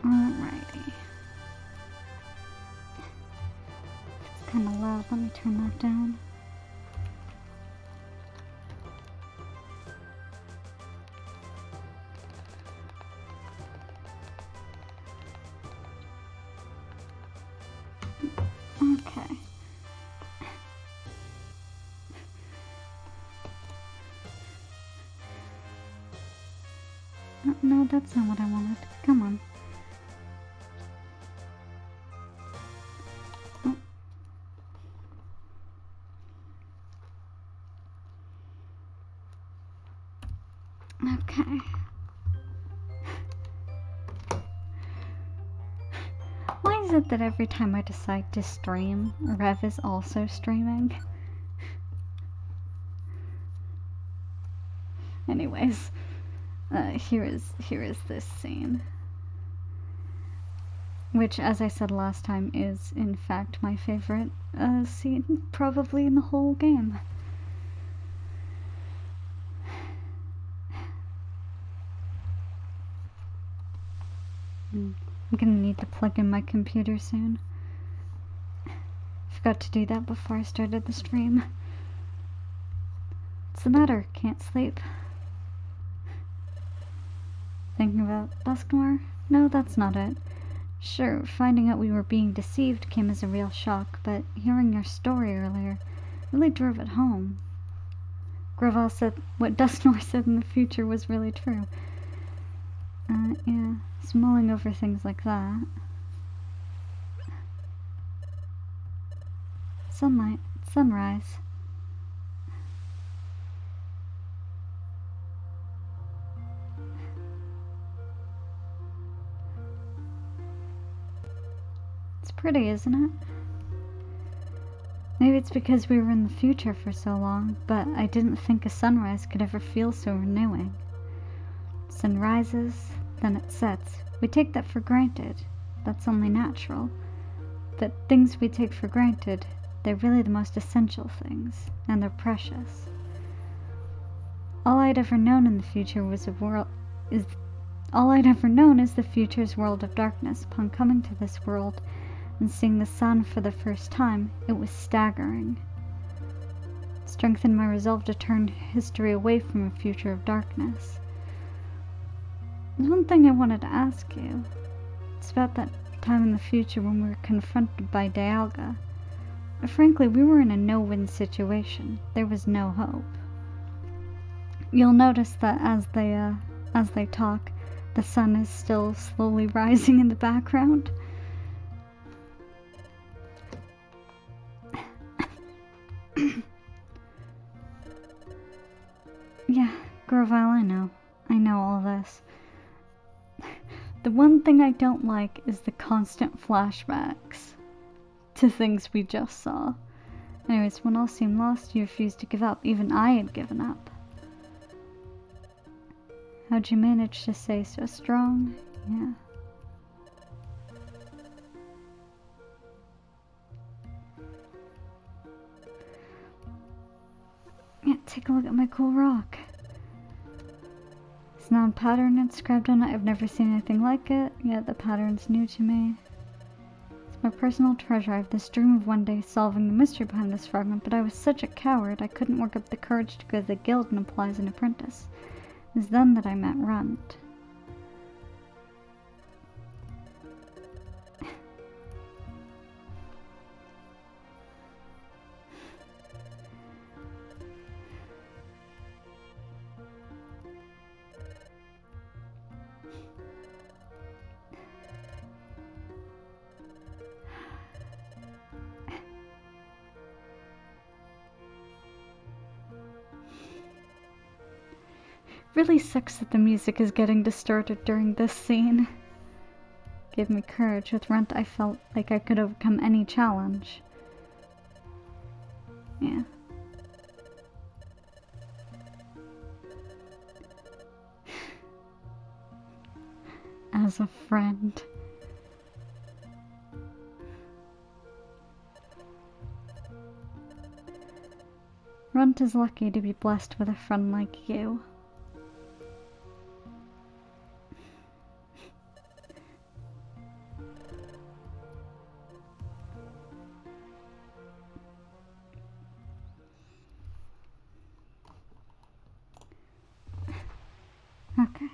Alrighty. It's kind of loud. Let me turn that down. Okay. No, that's not what I wanted. Come on. Oh. Okay. Why is it that every time I decide to stream, Rev is also streaming? Anyways, here is this scene, which, as I said last time, is in fact my favorite scene probably in the whole game. I'm gonna need to plug in my computer soon. Forgot to do that before I started the stream. What's the matter? Can't sleep? Thinking about Duskmore? No, that's not it. Sure, finding out we were being deceived came as a real shock, but hearing your story earlier really drove it home. Gravel said what Duskmore said in the future was really true. Yeah, it's mulling over things like that. Sunlight, sunrise. It's pretty, isn't it? Maybe it's because we were in the future for so long, but I didn't think a sunrise could ever feel so renewing. Sun rises, then it sets. We take that for granted. That's only natural. But things we take for granted, they're really the most essential things, and they're precious. All I'd ever known in the future was all I'd ever known is the future's world of darkness. Upon coming to this world and seeing the sun for the first time, it was staggering. It strengthened my resolve to turn history away from a future of darkness. There's one thing I wanted to ask you. It's about that time in the future when we were confronted by Dialga. Frankly, we were in a no-win situation. There was no hope. You'll notice that as they talk, the sun is still slowly rising in the background. Yeah, Grovyle, I know. I know all this. The one thing I don't like is the constant flashbacks to things we just saw. Anyways, when all seemed lost, you refused to give up. Even I had given up. How'd you manage to stay so strong? Yeah. Yeah, take a look at my cool rock. It's non-pattern inscribed on it. I've never seen anything like it. Yet the pattern's new to me. It's my personal treasure. I have this dream of one day solving the mystery behind this fragment, but I was such a coward, I couldn't work up the courage to go to the guild and apply as an apprentice. It was then that I met Runt. Really sucks that the music is getting distorted during this scene. Gave me courage. With Runt, I felt like I could overcome any challenge. Yeah. As a friend. Runt is lucky to be blessed with a friend like you. Okay.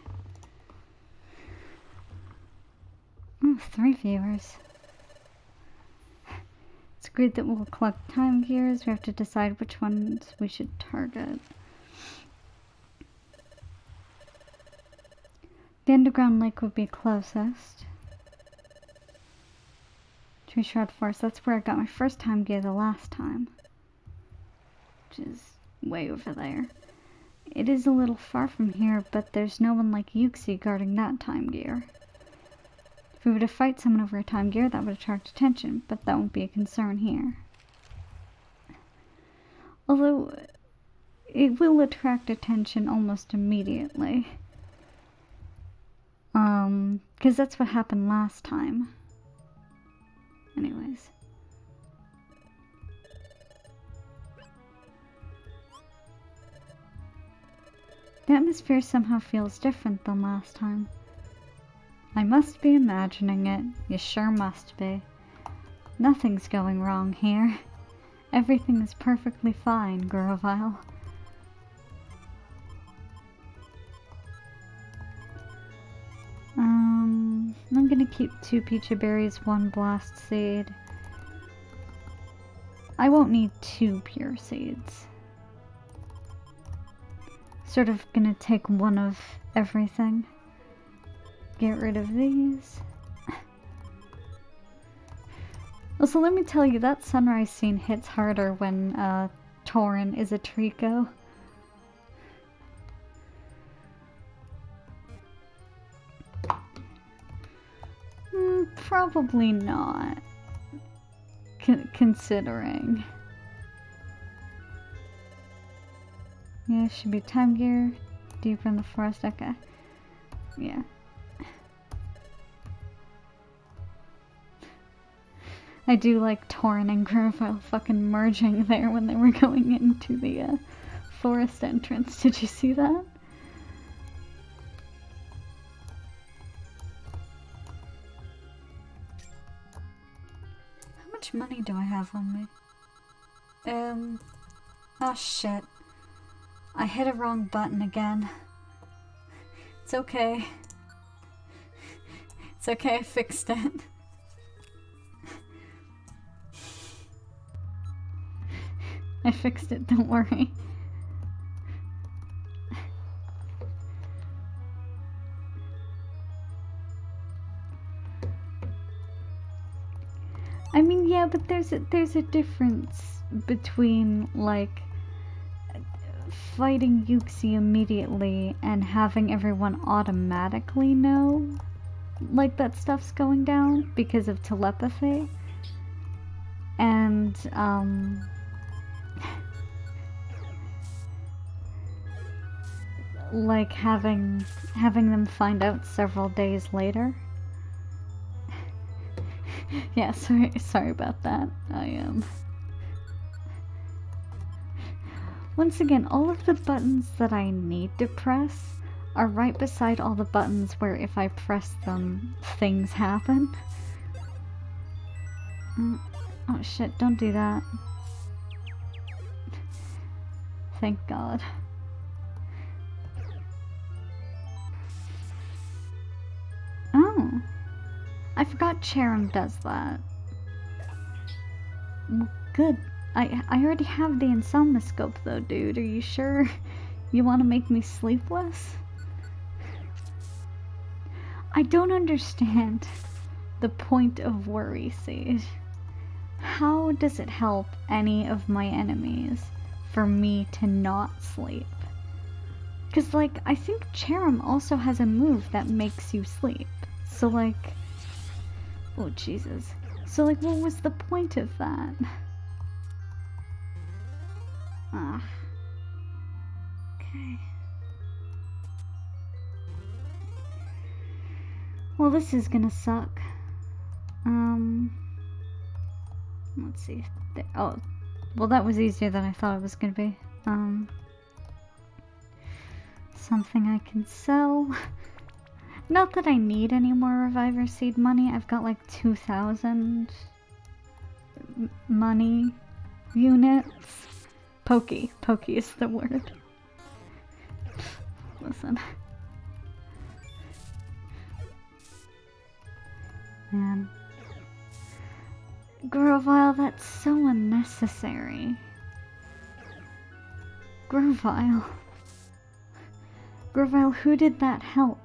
Oh, 3 viewers. It's agreed that we'll collect time gears. We have to decide which ones we should target. The underground lake would be closest. Tree Shroud Forest, that's where I got my first time gear the last time. Which is way over there. It is a little far from here, but there's no one like Yuxi guarding that time gear. If we were to fight someone over a time gear, that would attract attention, but that won't be a concern here. Although, it will attract attention almost immediately. Because that's what happened last time. Anyways. The atmosphere somehow feels different than last time. I must be imagining it. You sure must be. Nothing's going wrong here. Everything is perfectly fine, Grovile. I'm gonna keep 2 Peachy Berries, 1 Blast Seed. I won't need 2 Pure Seeds. Sort of gonna take 1 of everything. Get rid of these. Also, let me tell you, that sunrise scene hits harder when Torin is a Trico. Probably not. Considering. Yeah, should be time gear. Deeper in the forest, okay. Yeah. I do like Torin and Grovile fucking merging there when they were going into the forest entrance. Did you see that? How much money do I have on me? Oh shit. I hit a wrong button again. It's okay. It's okay, I fixed it. I fixed it, don't worry. I mean, yeah, but there's a difference between, like, fighting Yuxi immediately and having everyone automatically know, like, that stuff's going down because of telepathy. And, like, having them find out several days later. Yeah, sorry about that. Once again, all of the buttons that I need to press are right beside all the buttons where if I press them, things happen. Oh shit, don't do that. Thank God. Oh. I forgot Cherrim does that. Well, good. I already have the Insomnoscope though, dude. Are you sure you want to make me sleepless? I don't understand the point of Worry Seed. How does it help any of my enemies for me to not sleep? Because, like, I think Cherrim also has a move that makes you sleep. So, like... Oh, Jesus. So, like, what was the point of that? Ah. Okay. Well, this is gonna suck. Let's see. Oh, well, that was easier than I thought it was gonna be. Something I can sell. Not that I need any more Reviver Seed money. I've got like 2,000 money units. Pokey is the word. Listen. Man. Grovyle, that's so unnecessary. Grovyle. Grovyle, who did that help?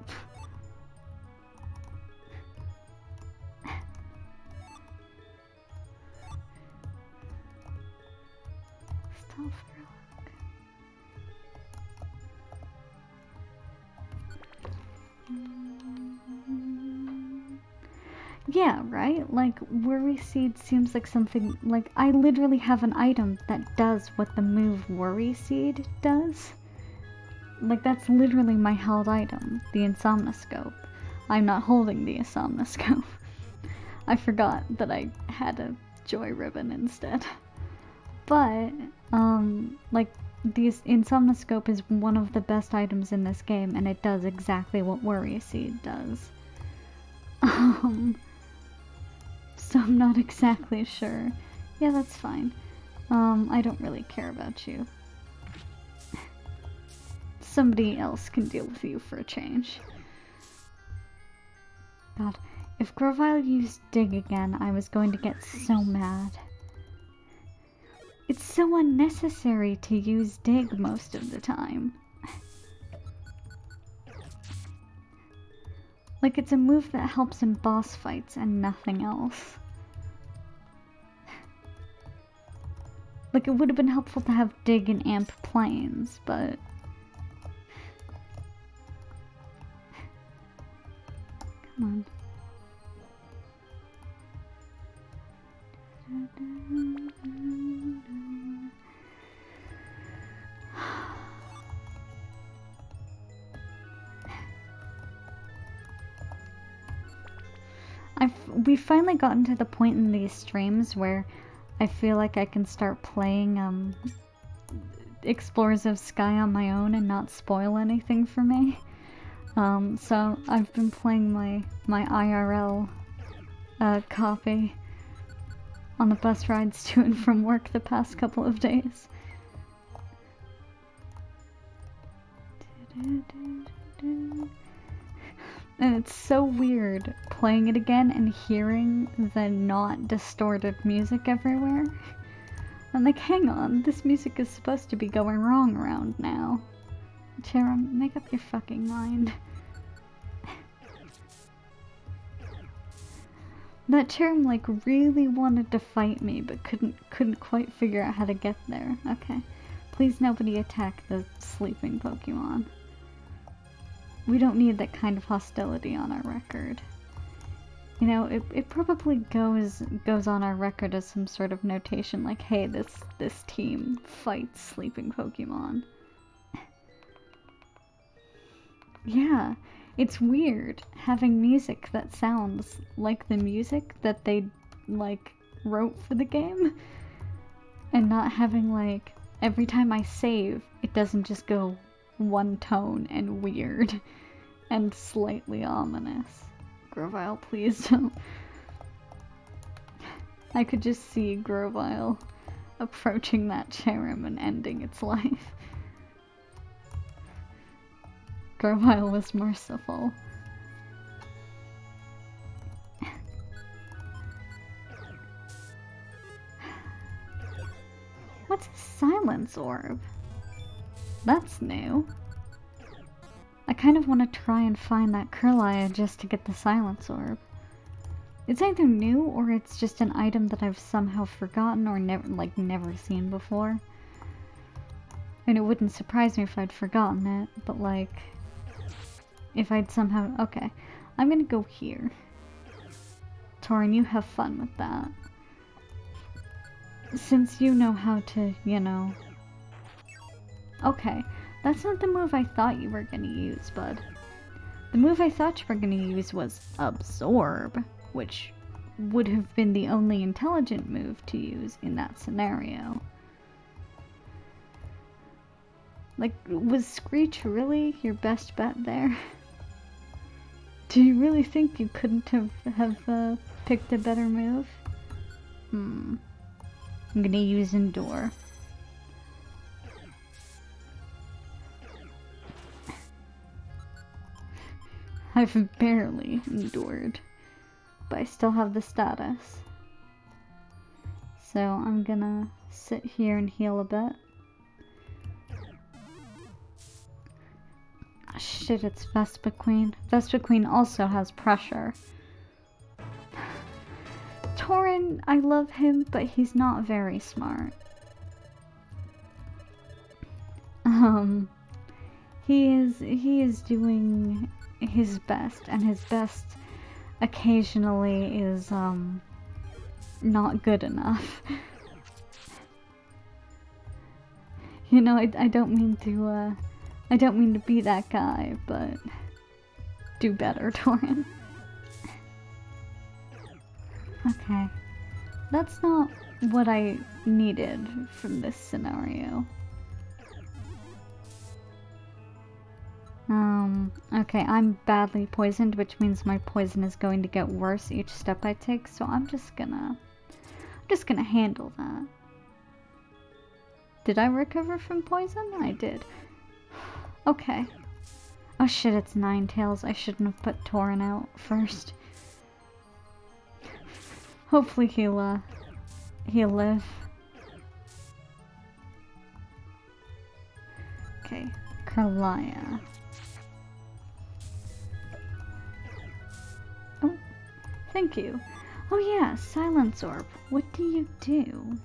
Stealth Relic. Yeah, right? Like, Worry Seed seems like something, like, I literally have an item that does what the move Worry Seed does. Like, that's literally my held item, the Insomnoscope. I'm not holding the Insomnoscope. I forgot that I had a Joy Ribbon instead. But, like, the Insomnoscope is one of the best items in this game, and it does exactly what Worry Seed does. So I'm not exactly sure. Yeah, that's fine. I don't really care about you. Somebody else can deal with you for a change. God, if Grovyle used Dig again, I was going to get so mad. It's so unnecessary to use Dig most of the time. Like, it's a move that helps in boss fights and nothing else. Like, it would have been helpful to have Dig and Amp Plains, but... Come on. We've finally gotten to the point in these streams where I feel like I can start playing Explorers of Sky on my own and not spoil anything for me. So I've been playing my IRL copy on the bus rides to and from work the past couple of days. And it's so weird playing it again and hearing the not distorted music everywhere. I'm like, hang on, this music is supposed to be going wrong around now. Cherim, make up your fucking mind. That Cherim, like, really wanted to fight me, but couldn't quite figure out how to get there. Okay. Please nobody attack the sleeping Pokemon. We don't need that kind of hostility on our record. You know, it probably goes on our record as some sort of notation, like, hey, this team fights sleeping Pokemon. Yeah, it's weird having music that sounds like the music that they, like, wrote for the game, and not having, like, every time I save, it doesn't just go one tone and weird and slightly ominous. Grovyle, please don't. I could just see Grovyle approaching that Cherim and ending its life. Grovyle was merciful. What's a silence orb? That's new. I kind of want to try and find that Kirlia just to get the silence orb. It's either new or it's just an item that I've somehow forgotten or never seen before. And it wouldn't surprise me if I'd forgotten it, but like, if I'd somehow... Okay, I'm gonna go here. Torin, you have fun with that. Since you know how to, you know... Okay, that's not the move I thought you were gonna use, bud. The move I thought you were gonna use was Absorb, which would have been the only intelligent move to use in that scenario. Like, was Screech really your best bet there? Do you really think you couldn't have picked a better move? I'm gonna use Endure. I've barely endured, but I still have the status. So I'm gonna sit here and heal a bit. Oh, shit, it's Vespiquen. Vespiquen also has pressure. Tauren, I love him, but he's not very smart. He is doing his best, and his best occasionally is, not good enough. You know, I don't mean to be that guy, but do better, Tauren. Okay. That's not what I needed from this scenario. Okay, I'm badly poisoned, which means my poison is going to get worse each step I take, so I'm just gonna handle that. Did I recover from poison? I did. Okay. Oh shit, it's Ninetales. I shouldn't have put Tauren out first. Hopefully he'll live. Okay, Kerlia. Oh, thank you. Oh yeah, Silence Orb. What do you do?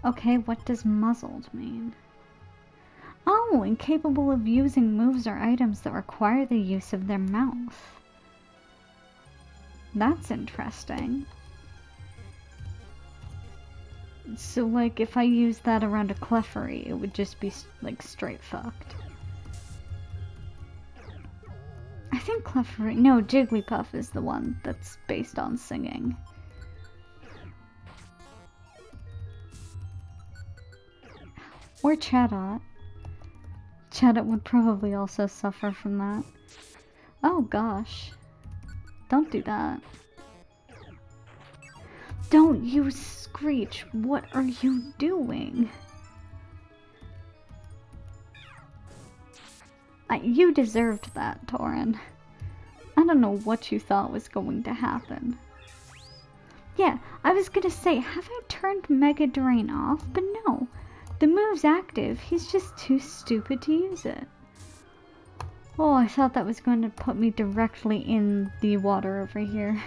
Okay, what does muzzled mean? Oh, incapable of using moves or items that require the use of their mouth. That's interesting. So, like, if I use that around a Clefairy, it would just be, like, straight fucked. I think Clefairy... No, Jigglypuff is the one that's based on singing. Or Chatot. Chatot would probably also suffer from that. Oh gosh. Don't do that. Don't use Screech! What are you doing? You deserved that, Tauren. I don't know what you thought was going to happen. Yeah, I was gonna say, have I turned Mega Drain off? But no. The move's active, he's just too stupid to use it. Oh, I thought that was going to put me directly in the water over here.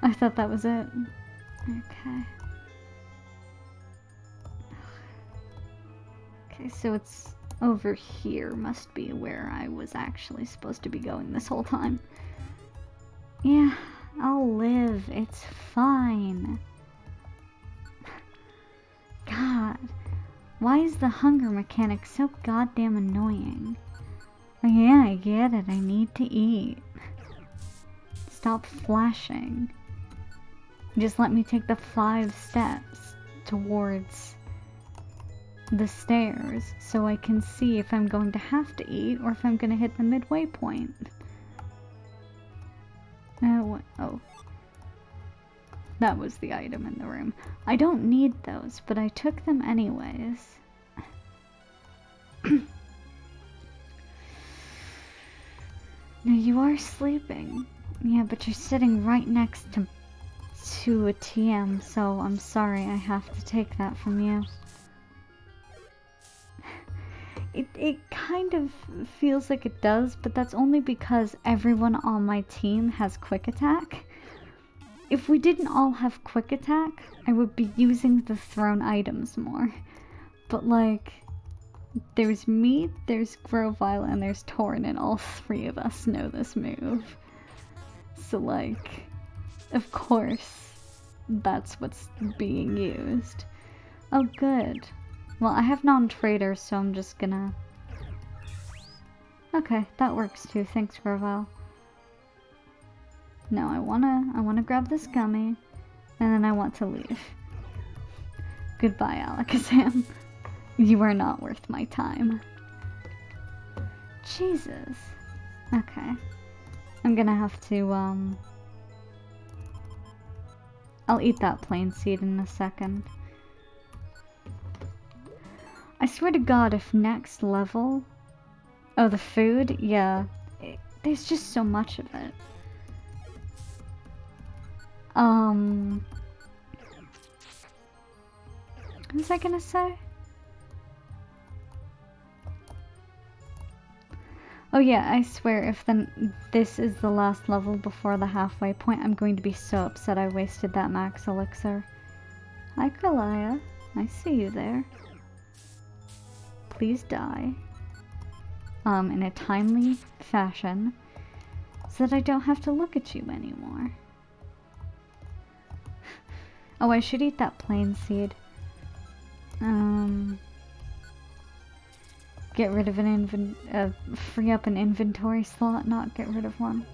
I thought that was it. Okay. Okay, so it's over here must be where I was actually supposed to be going this whole time. Yeah, I'll live. It's fine. God, why is the hunger mechanic so goddamn annoying? Oh yeah, I get it. I need to eat. Stop flashing. Just let me take the 5 steps towards the stairs so I can see if I'm going to have to eat or if I'm going to hit the midway point. Oh. That was the item in the room. I don't need those, but I took them anyways. Now you are sleeping. Yeah, but you're sitting right next to a TM, so I'm sorry I have to take that from you. It kind of feels like it does, but that's only because everyone on my team has quick attack. If we didn't all have quick attack, I would be using the thrown items more. But like, there's me, there's Grovyle, and there's Tauren, and all 3 of us know this move. So like, of course, that's what's being used. Oh good. Well, I have non-trader, so I'm just gonna... Okay, that works too. Thanks, Grovyle. No, I wanna grab this gummy, and then I want to leave. Goodbye, Alakazam. You are not worth my time. Jesus. Okay. I'm gonna have to, I'll eat that plain seed in a second. I swear to God, if next level... Oh, the food? Yeah. There's just so much of it. What was I gonna say? Oh yeah, I swear if this is the last level before the halfway point, I'm going to be so upset I wasted that max elixir. Hi, Kralaya. I see you there. Please die. In a timely fashion, so that I don't have to look at you anymore. Oh, I should eat that plain seed. Get rid of an free up an inventory slot, not get rid of one.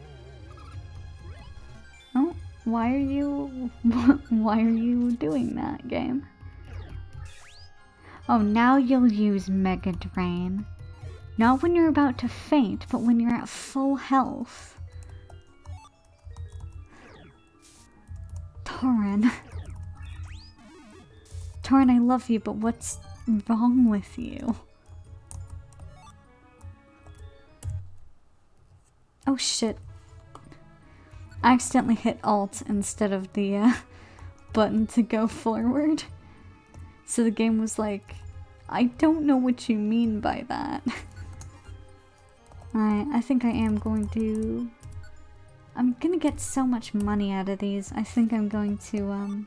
Oh, why are you doing that, game? Oh, now you'll use Mega Drain. Not when you're about to faint, but when you're at full health. Torin. Torin, I love you, but what's wrong with you? Oh shit. I accidentally hit Alt instead of the button to go forward. So the game was like, I don't know what you mean by that. I think I am going to... I'm gonna get so much money out of these. I think I'm going to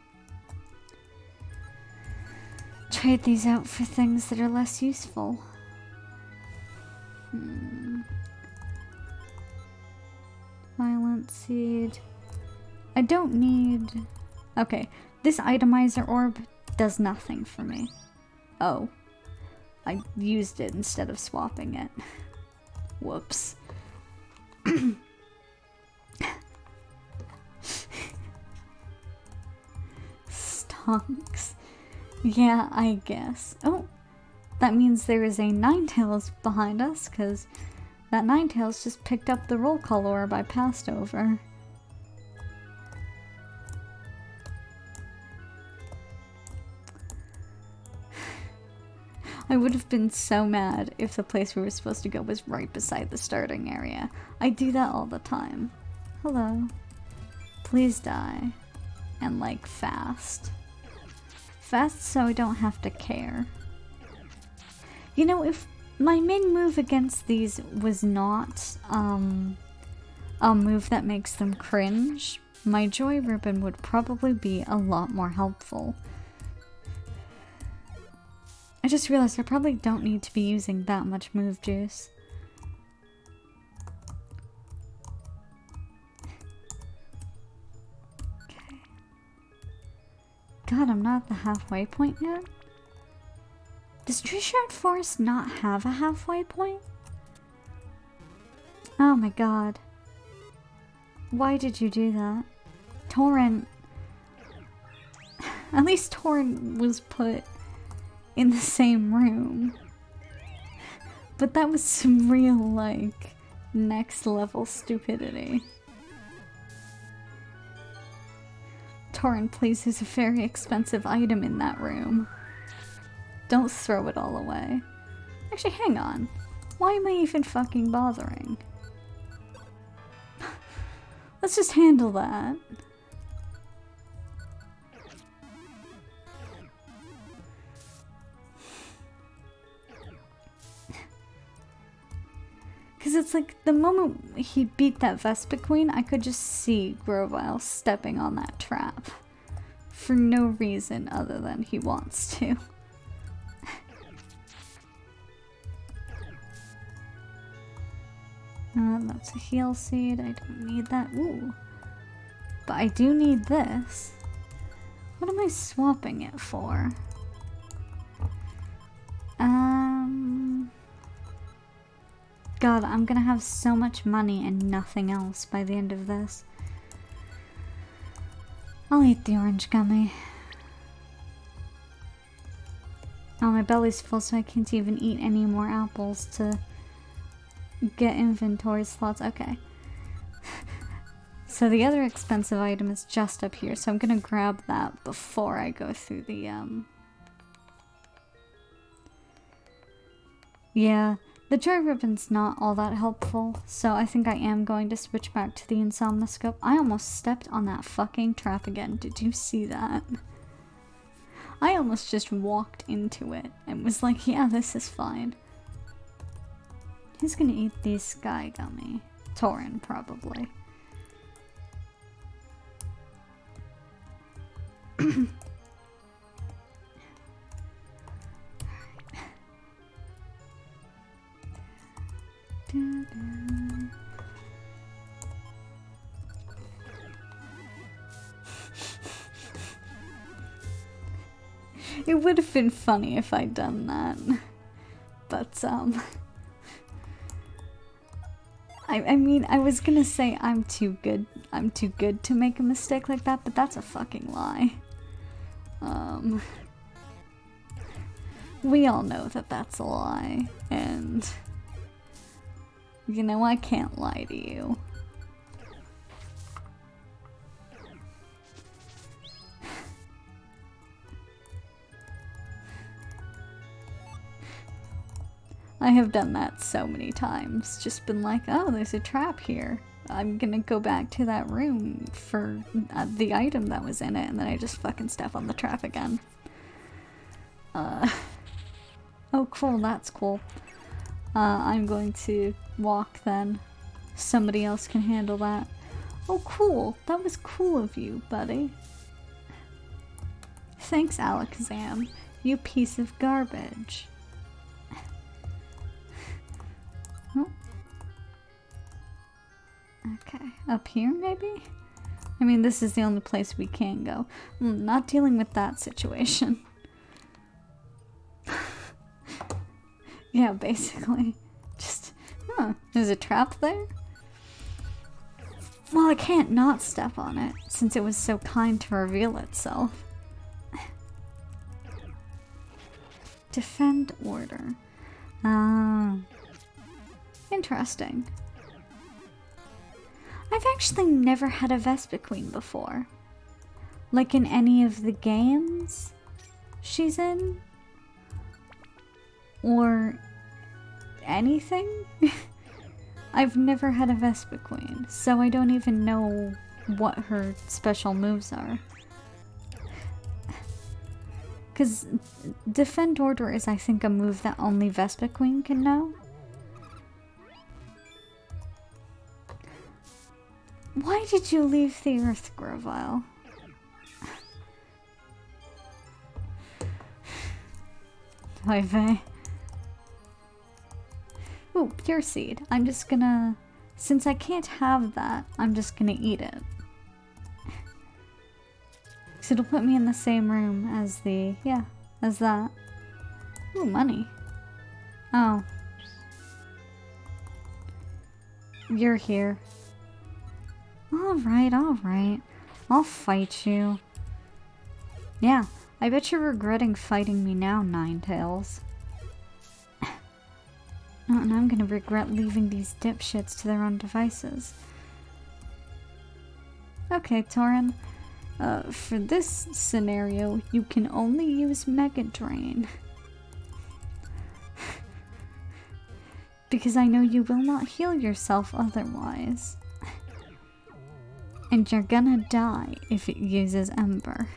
trade these out for things that are less useful. Violent Seed. I don't need... Okay, this Itemizer Orb does nothing for me. Oh. I used it instead of swapping it. Whoops. Stonks. Yeah, I guess. Oh, that means there is a Ninetales behind us, because that Ninetales just picked up the roll call orb I passed over. I would have been so mad if the place we were supposed to go was right beside the starting area. I do that all the time. Hello. Please die. And like fast. Fast so I don't have to care. You know, if my main move against these was not a move that makes them cringe, my Joy Ribbon would probably be a lot more helpful. I just realized I probably don't need to be using that much move juice. Okay. God, I'm not at the halfway point yet? Does Trishard Forest not have a halfway point? Oh my god. Why did you do that? Torin... At least Torin was put in the same room. But that was some real, like, next level stupidity. Torin places a very expensive item in that room. Don't throw it all away. Actually, hang on. Why am I even fucking bothering? Let's just handle that. Because it's like, the moment he beat that Vespiquen, I could just see Grovyle stepping on that trap. For no reason other than he wants to. That's a heal seed. I don't need that. Ooh. But I do need this. What am I swapping it for? God, I'm gonna have so much money and nothing else by the end of this. I'll eat the orange gummy. Oh, my belly's full, so I can't even eat any more apples to get inventory slots. Okay. So the other expensive item is just up here, so I'm gonna grab that before I go through the, Yeah, the joy ribbon's not all that helpful, so I think I am going to switch back to the insomnoscope. I almost stepped on that fucking trap again. Did you see that? I almost just walked into it and was like, yeah, this is fine. Who's gonna eat these Sky Gummy? Torin, probably. It would have been funny if I'd done that, but I mean, I was gonna say I'm too good to make a mistake like that, but that's a fucking lie. We all know that that's a lie, and you know, I can't lie to you. I have done that so many times, just been like, oh, there's a trap here. I'm gonna go back to that room for the item that was in it, and then I just fucking step on the trap again. Oh cool, that's cool. I'm going to walk then. Somebody else can handle that. Oh cool, that was cool of you, buddy. Thanks, Alakazam, you piece of garbage. Oh. Okay, up here maybe? I mean, this is the only place we can go. Not dealing with that situation. Yeah, basically. Just, there's a trap there? Well, I can't not step on it, since it was so kind to reveal itself. Defend order. Interesting. I've actually never had a Vespiquen before. Like in any of the games she's in? Or anything? I've never had a Vespiquen, so I don't even know what her special moves are. Because Defend Order is, I think, a move that only Vespiquen can know. Why did you leave the Earth, Grovyle? Vey. Ooh, Pure Seed. I'm just gonna... Since I can't have that, I'm just gonna eat it. So it'll put me in the same room as the... Yeah, as that. Ooh, money. Oh. You're here. Alright, alright. I'll fight you. Yeah, I bet you're regretting fighting me now, Ninetales. And I'm gonna regret leaving these dipshits to their own devices. Okay, Torin. For this scenario, you can only use Mega Drain. Because I know you will not heal yourself otherwise. And you're gonna die if it uses Ember.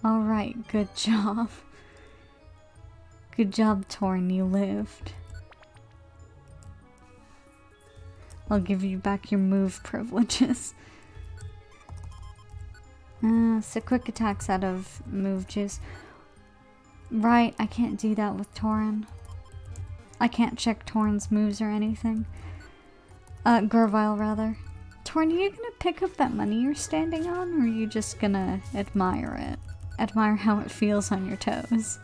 Alright, good job. Good job, Torin, you lived. I'll give you back your move privileges. So quick attacks out of move juice. Right, I can't do that with Torin. I can't check Torin's moves or anything. Grovyle, rather. Torin, are you gonna pick up that money you're standing on, or are you just gonna admire it? Admire how it feels on your toes?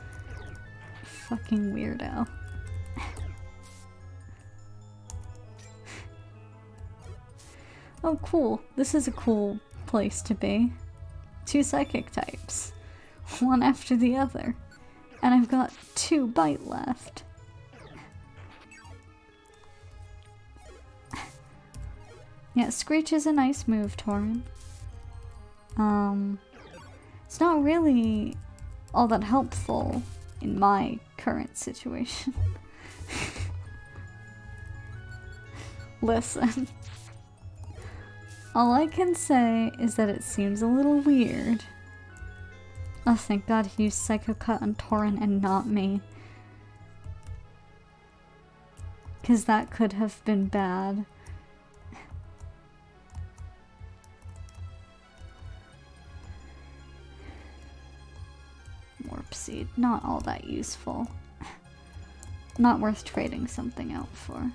Fucking weirdo. Oh cool, this is a cool place to be. 2 psychic types. One after the other. And I've got 2 bite left. Yeah, Screech is a nice move, Torin. It's not really all that helpful in my current situation. Listen. All I can say is that it seems a little weird. Oh, thank God he used Psycho Cut on Torin and not me. Because that could have been bad. Warp Seed, not all that useful. Not worth trading something out for.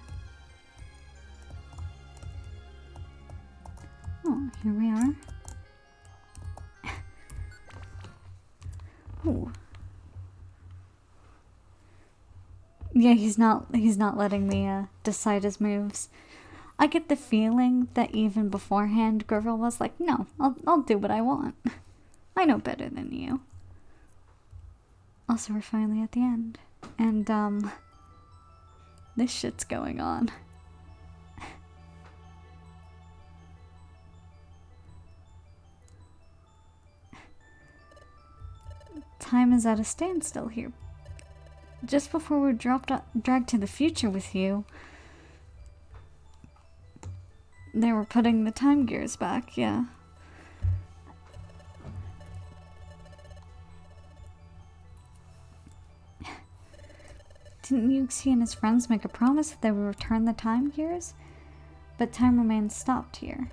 Oh, here we are. Ooh. Yeah, he's not letting me decide his moves. I get the feeling that even beforehand Gurgle was like, no, I'll do what I want. I know better than you. Also, we're finally at the end. And, this shit's going on. Time is at a standstill here. Just before we're dragged to the future with you, they were putting the time gears back, yeah. Didn't Yuxi and his friends make a promise that they would return the time gears? But time remains stopped here.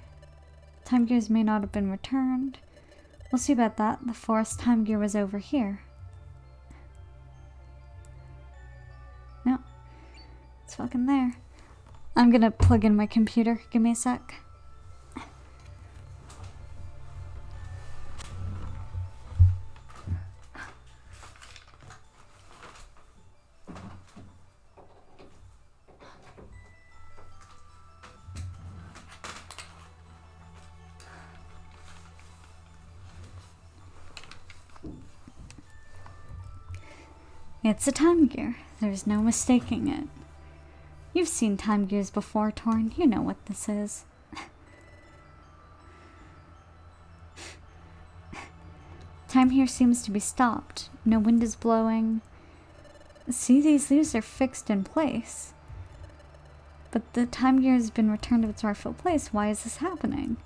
Time gears may not have been returned. We'll see about that. The forest time gear was over here. No. It's fucking there. I'm gonna plug in my computer. Give me a sec. It's a time gear. There's no mistaking it. You've seen time gears before, Torn. You know what this is. Time here seems to be stopped. No wind is blowing. See, these leaves are fixed in place. But the time gear has been returned to its rightful place. Why is this happening?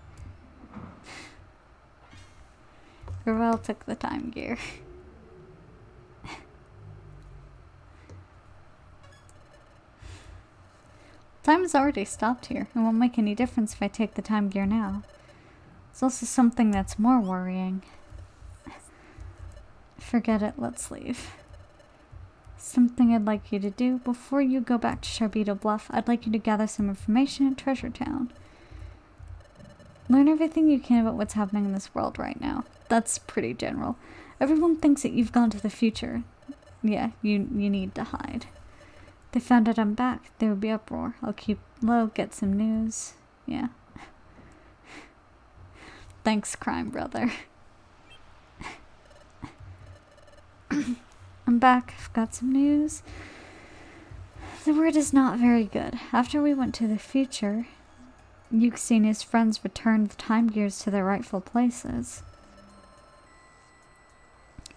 Garel took the time gear. Time has already stopped here. It won't make any difference if I take the time gear now. There's also something that's more worrying. Forget it, let's leave. Something I'd like you to do before you go back to Sharbito Bluff. I'd like you to gather some information in Treasure Town. Learn everything you can about what's happening in this world right now. That's pretty general. Everyone thinks that you've gone to the future. Yeah, you need to hide. They found out I'm back. There would be uproar. I'll keep low, get some news. Yeah. Thanks, crime brother. I'm back. I've got some news. The word is not very good. After we went to the future, Yuxi and his friends returned the time gears to their rightful places.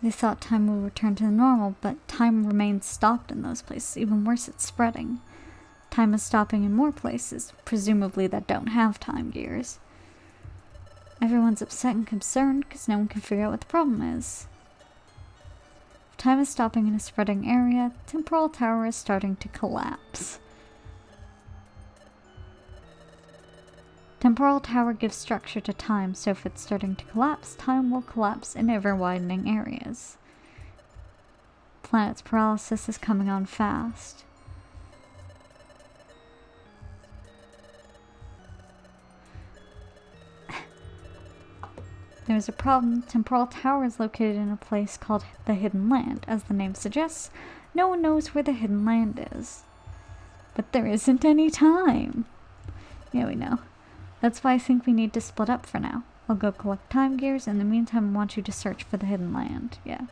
They thought time would return to normal, but time remains stopped in those places. Even worse, it's spreading. Time is stopping in more places, presumably that don't have time gears. Everyone's upset and concerned because no one can figure out what the problem is. If time is stopping in a spreading area, Temporal Tower is starting to collapse. Temporal Tower gives structure to time, so if it's starting to collapse, time will collapse in ever-widening areas. Planet's paralysis is coming on fast. There's a problem. Temporal Tower is located in a place called the Hidden Land. As the name suggests, no one knows where the Hidden Land is. But there isn't any time. Yeah, we know. That's why I think we need to split up for now. I'll go collect time gears. In the meantime, I want you to search for the hidden land. Yeah.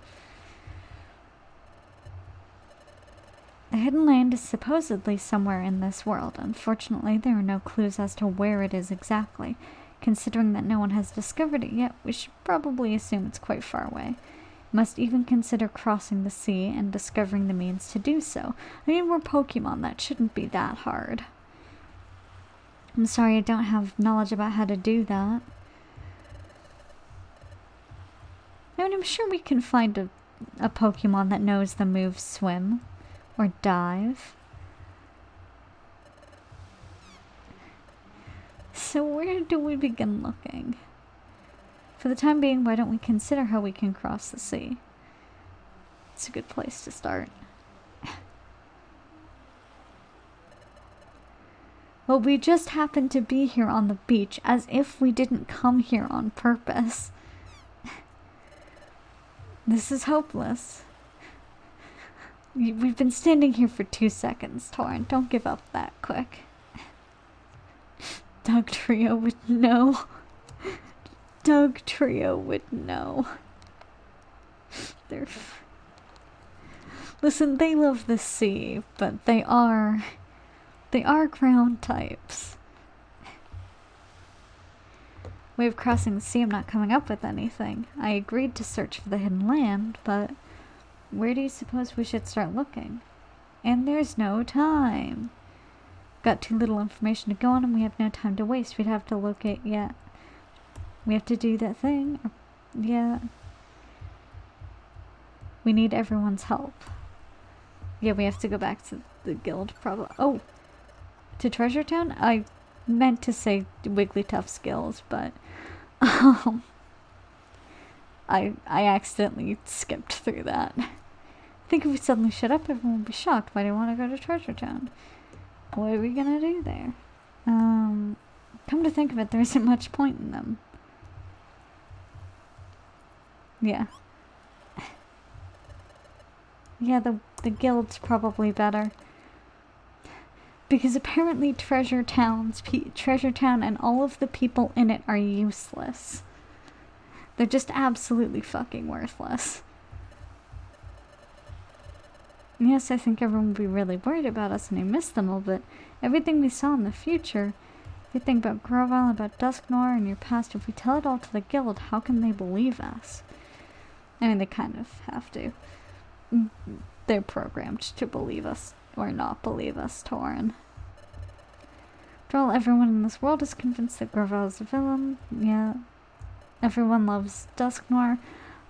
The hidden land is supposedly somewhere in this world. Unfortunately, there are no clues as to where it is exactly. Considering that no one has discovered it yet, we should probably assume it's quite far away. Must even consider crossing the sea and discovering the means to do so. I mean, we're Pokemon. That shouldn't be that hard. I'm sorry I don't have knowledge about how to do that. I mean, I'm sure we can find a Pokemon that knows the moves swim or dive. So where do we begin looking? For the time being, why don't we consider how we can cross the sea? It's a good place to start. Well, we just happened to be here on the beach, as if we didn't come here on purpose. This is hopeless. We've been standing here for 2 seconds, Torrent. Don't give up that quick. Dugtrio would know. Dugtrio would know. Listen, they love the sea, but they are ground types. Way of crossing the sea, I'm not coming up with anything. I agreed to search for the hidden land, but where do you suppose we should start looking? And there's no time. Got too little information to go on and we have no time to waste. We'd have to locate, yeah. We have to do that thing. Yeah. We need everyone's help. Yeah, we have to go back to the guild probably. Oh! To Treasure Town? I meant to say Wigglytuff's guild, but I accidentally skipped through that. I think if we suddenly shut up, everyone would be shocked. Why do you want to go to Treasure Town? What are we gonna do there? Come to think of it, there isn't much point in them. Yeah. Yeah, the guild's probably better. Because apparently Treasure Town and all of the people in it are useless. They're just absolutely fucking worthless. Yes, I think everyone would be really worried about us and I miss them all, but everything we saw in the future, if you think about Grovyle, about Dusknoir, and your past, if we tell it all to the guild, how can they believe us? I mean, they kind of have to. They're programmed to believe us, or not believe us, Torin. After all, everyone in this world is convinced that Grovyle is a villain. Yeah. Everyone loves Dusknoir.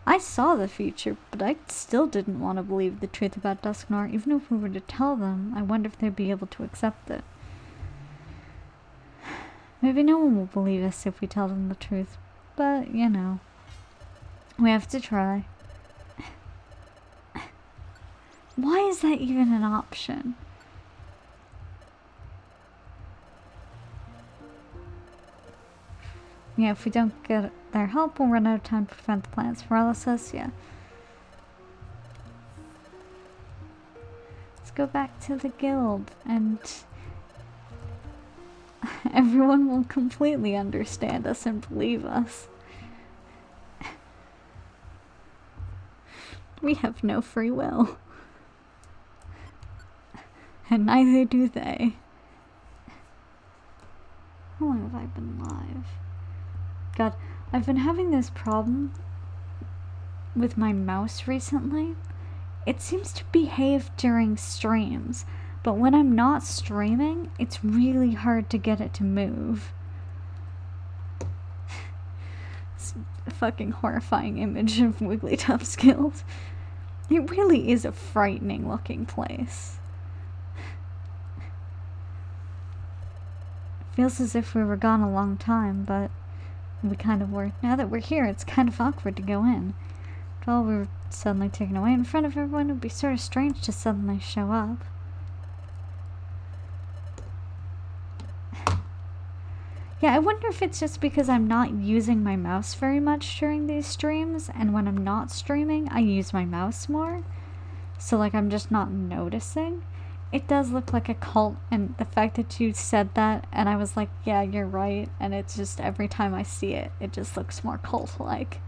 I saw the future, but I still didn't want to believe the truth about Dusknoir. Even if we were to tell them, I wonder if they'd be able to accept it. Maybe no one will believe us if we tell them the truth, but, you know, we have to try. Why is that even an option? Yeah, if we don't get their help, we'll run out of time to prevent the planet's paralysis, yeah. Let's go back to the guild, and everyone will completely understand us and believe us. We have no free will. And neither do they. How long have I been live? God, I've been having this problem with my mouse recently. It seems to behave during streams, but when I'm not streaming, it's really hard to get it to move. It's a fucking horrifying image of Wigglytuff's guild. It really is a frightening looking place. Feels as if we were gone a long time, but we kind of were. Now that we're here, it's kind of awkward to go in. After all, we were suddenly taken away in front of everyone. It would be sort of strange to suddenly show up. Yeah, I wonder if it's just because I'm not using my mouse very much during these streams, and when I'm not streaming, I use my mouse more. So, like, I'm just not noticing. It does look like a cult, and the fact that you said that, and I was like, yeah, you're right, and it's just every time I see it, it just looks more cult-like.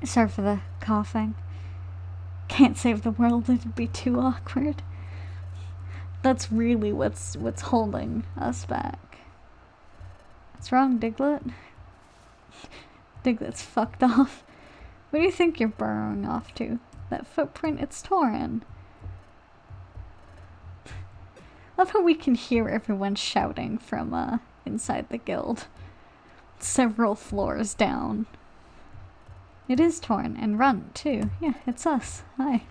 Sorry for the coughing. Can't save the world, it'd be too awkward. That's really what's holding us back. What's wrong, Diglett? Diglett's fucked off. Where do you think you're burrowing off to? That footprint, it's Torin. Love how we can hear everyone shouting from inside the guild. Several floors down. It is Torin, and Runt too. Yeah, it's us. Hi.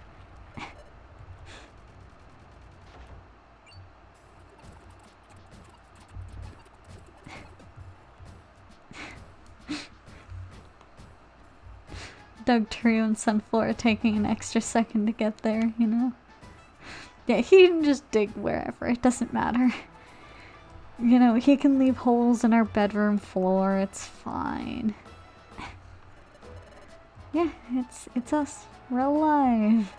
Dugtrio and Sunflora taking an extra second to get there, you know? Yeah, he can just dig wherever, it doesn't matter. You know, he can leave holes in our bedroom floor, it's fine. Yeah, it's us. We're alive.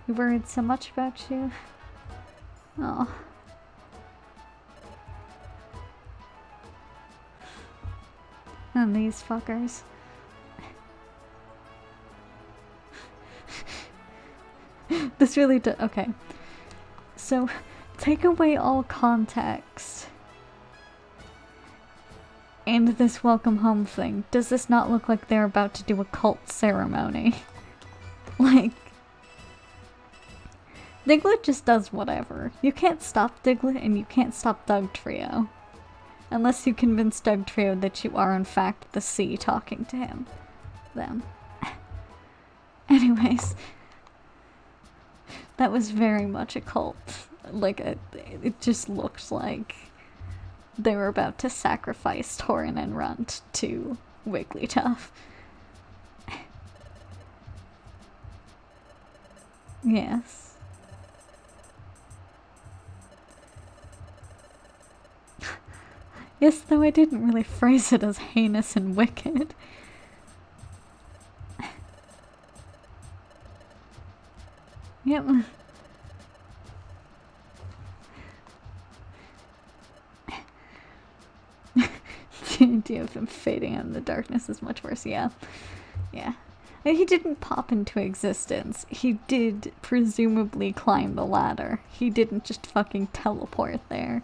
We worried so much about you. Oh. And these fuckers. This really okay. So, take away all context. And this welcome home thing. Does this not look like they're about to do a cult ceremony? Like, Diglett just does whatever. You can't stop Diglett and you can't stop Dugtrio. Unless you convince Dugtrio that you are in fact the sea talking to him. Them. Anyways. That was very much a cult. Like, it just looked like they were about to sacrifice Torin and Runt to Wigglytuff. Yes. Yes, though I didn't really phrase it as heinous and wicked. Yep. The idea of him fading out in the darkness is much worse, yeah. Yeah. And he didn't pop into existence. He did presumably climb the ladder. He didn't just fucking teleport there.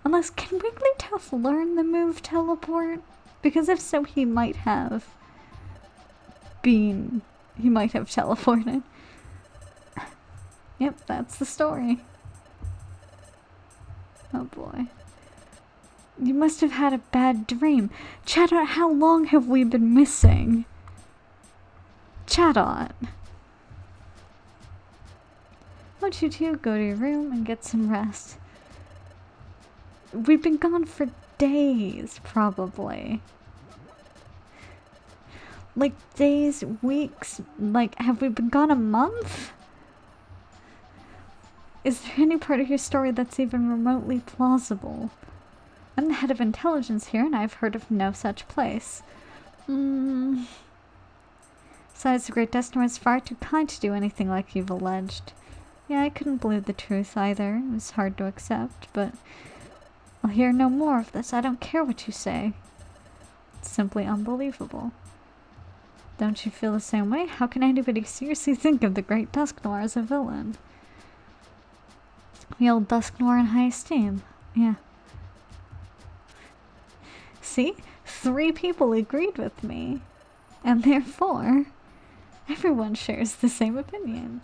Unless, can Wigglytuff learn the move teleport? Because if so, he might have teleported. Yep, that's the story. Oh boy. You must have had a bad dream. Chatot, how long have we been missing? Chatot. Why don't you two go to your room and get some rest? We've been gone for days, probably. Like, days, weeks, like, have we been gone a month? Is there any part of your story that's even remotely plausible? I'm the head of intelligence here, and I've heard of no such place. Besides, the Great Dusknoir is far too kind to do anything like you've alleged. Yeah, I couldn't believe the truth either. It was hard to accept, but I'll hear no more of this. I don't care what you say. It's simply unbelievable. Don't you feel the same way? How can anybody seriously think of the Great Dusknoir as a villain? We hold Dusknoir in high esteem. Yeah. See? 3 people agreed with me. And therefore, everyone shares the same opinion.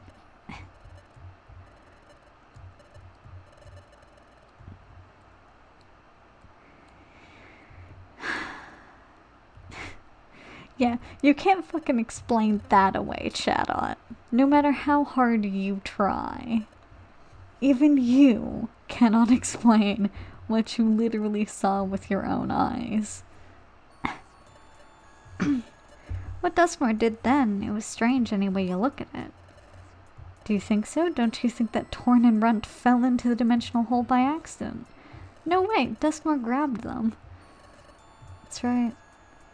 Yeah, you can't fucking explain that away, Chatot. No matter how hard you try. Even you cannot explain what you literally saw with your own eyes. What Dusknoir did then, it was strange any way you look at it. Do you think so? Don't you think that Torin and Runt fell into the dimensional hole by accident? No way, Dusknoir grabbed them. That's right.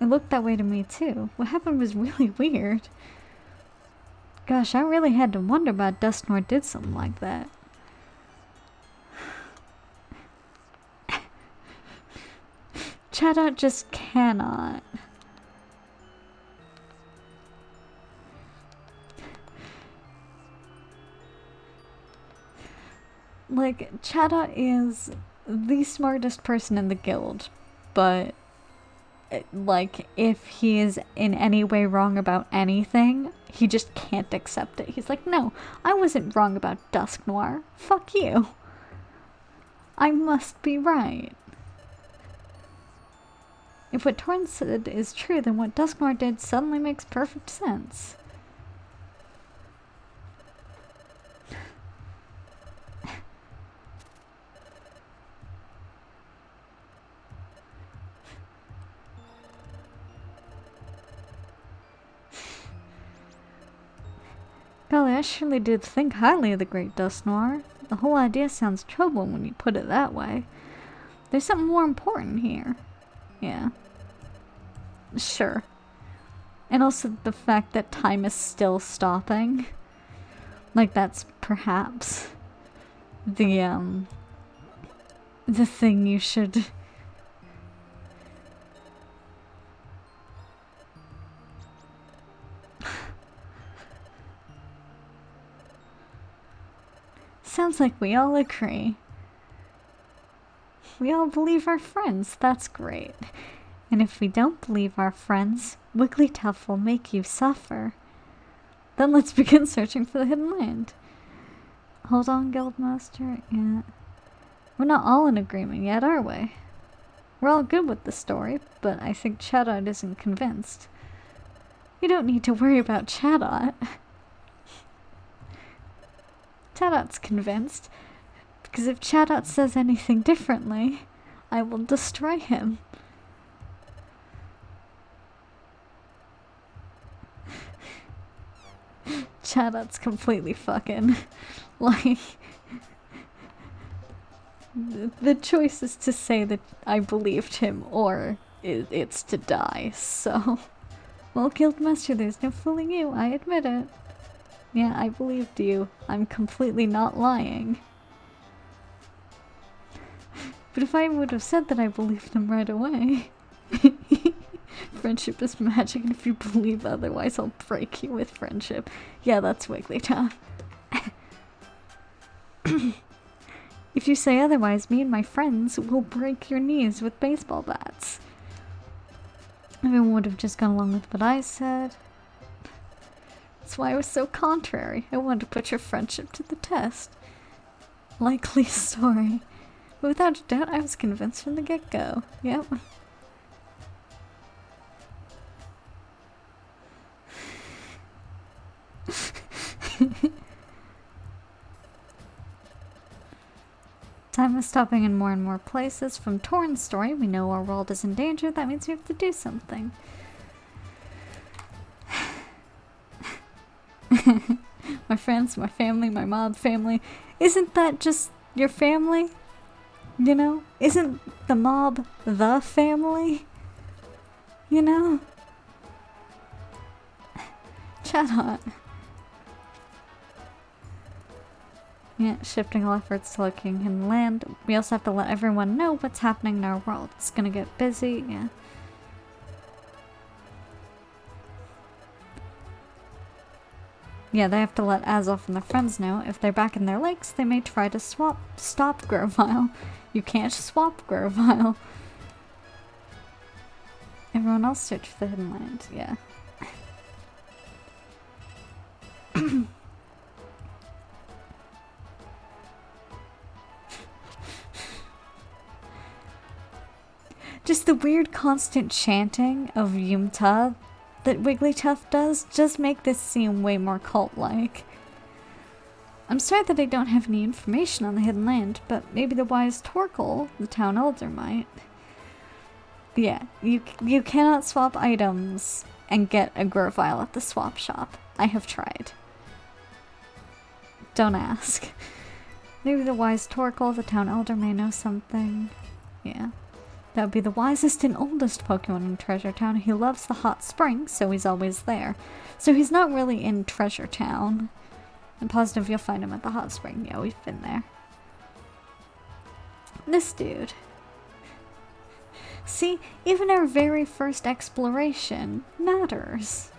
It looked that way to me too. What happened was really weird. Gosh, I really had to wonder why Dusknoir did something like that. Chadot just cannot. Like, Chadot is the smartest person in the guild, but like, if he is in any way wrong about anything, he just can't accept it. He's like, no, I wasn't wrong about Dusknoir. Fuck you. I must be right. If what Torn said is true, then what Dusknoir did suddenly makes perfect sense. Golly, I surely did think highly of the great Dusknoir. The whole idea sounds troubling when you put it that way. There's something more important here. Yeah. Sure. And also the fact that time is still stopping. Like, that's perhaps the thing you should... Sounds like we all agree. We all believe our friends. That's great. And if we don't believe our friends, Wigglytuff will make you suffer. Then let's begin searching for the hidden land. Hold on, Guildmaster. Yeah. We're not all in agreement yet, are we? We're all good with the story, but I think Chadot isn't convinced. You don't need to worry about Chadot. Chadot's convinced, because if Chadot says anything differently, I will destroy him. Chadot's completely fucking, like, the choice is to say that I believed him, or it's to die, so. Well, Guildmaster, there's no fooling you, I admit it. Yeah, I believed you. I'm completely not lying. But if I would have said that I believed him right away... Friendship is magic, and if you believe otherwise, I'll break you with friendship. Yeah, that's Wigglytuff. If you say otherwise, me and my friends will break your knees with baseball bats. Everyone would have just gone along with what I said. That's why I was so contrary. I wanted to put your friendship to the test. Likely story. But without a doubt, I was convinced from the get-go. Yep. Time is stopping in more and more places. From Torn's story, we know our world is in danger. That means we have to do something. My friends, my family, my mob family. Isn't that just your family? You know? Isn't the mob the family? You know? Chadot. Yeah, shifting all efforts to looking in land. We also have to let everyone know what's happening in our world. It's gonna get busy, yeah. Yeah, they have to let Azelf and their friends know. If they're back in their lakes, they may try to stop Grovyle. You can't swap Grovyle. Everyone else search for the hidden land, yeah. Just the weird constant chanting of Yumta that Wigglytuff does just make this seem way more cult-like. I'm sorry that I don't have any information on the hidden land, but maybe the wise Torkoal, the town elder, might. Yeah, you cannot swap items and get a Grovyle at the swap shop. I have tried. Don't ask. Maybe the wise Torkoal, the town elder, may know something. Yeah. That would be the wisest and oldest Pokemon in Treasure Town. He loves the hot springs, so he's always there. So he's not really in Treasure Town. I'm positive you'll find him at the hot spring. Yeah, we've been there. This dude. See, even our very first exploration matters.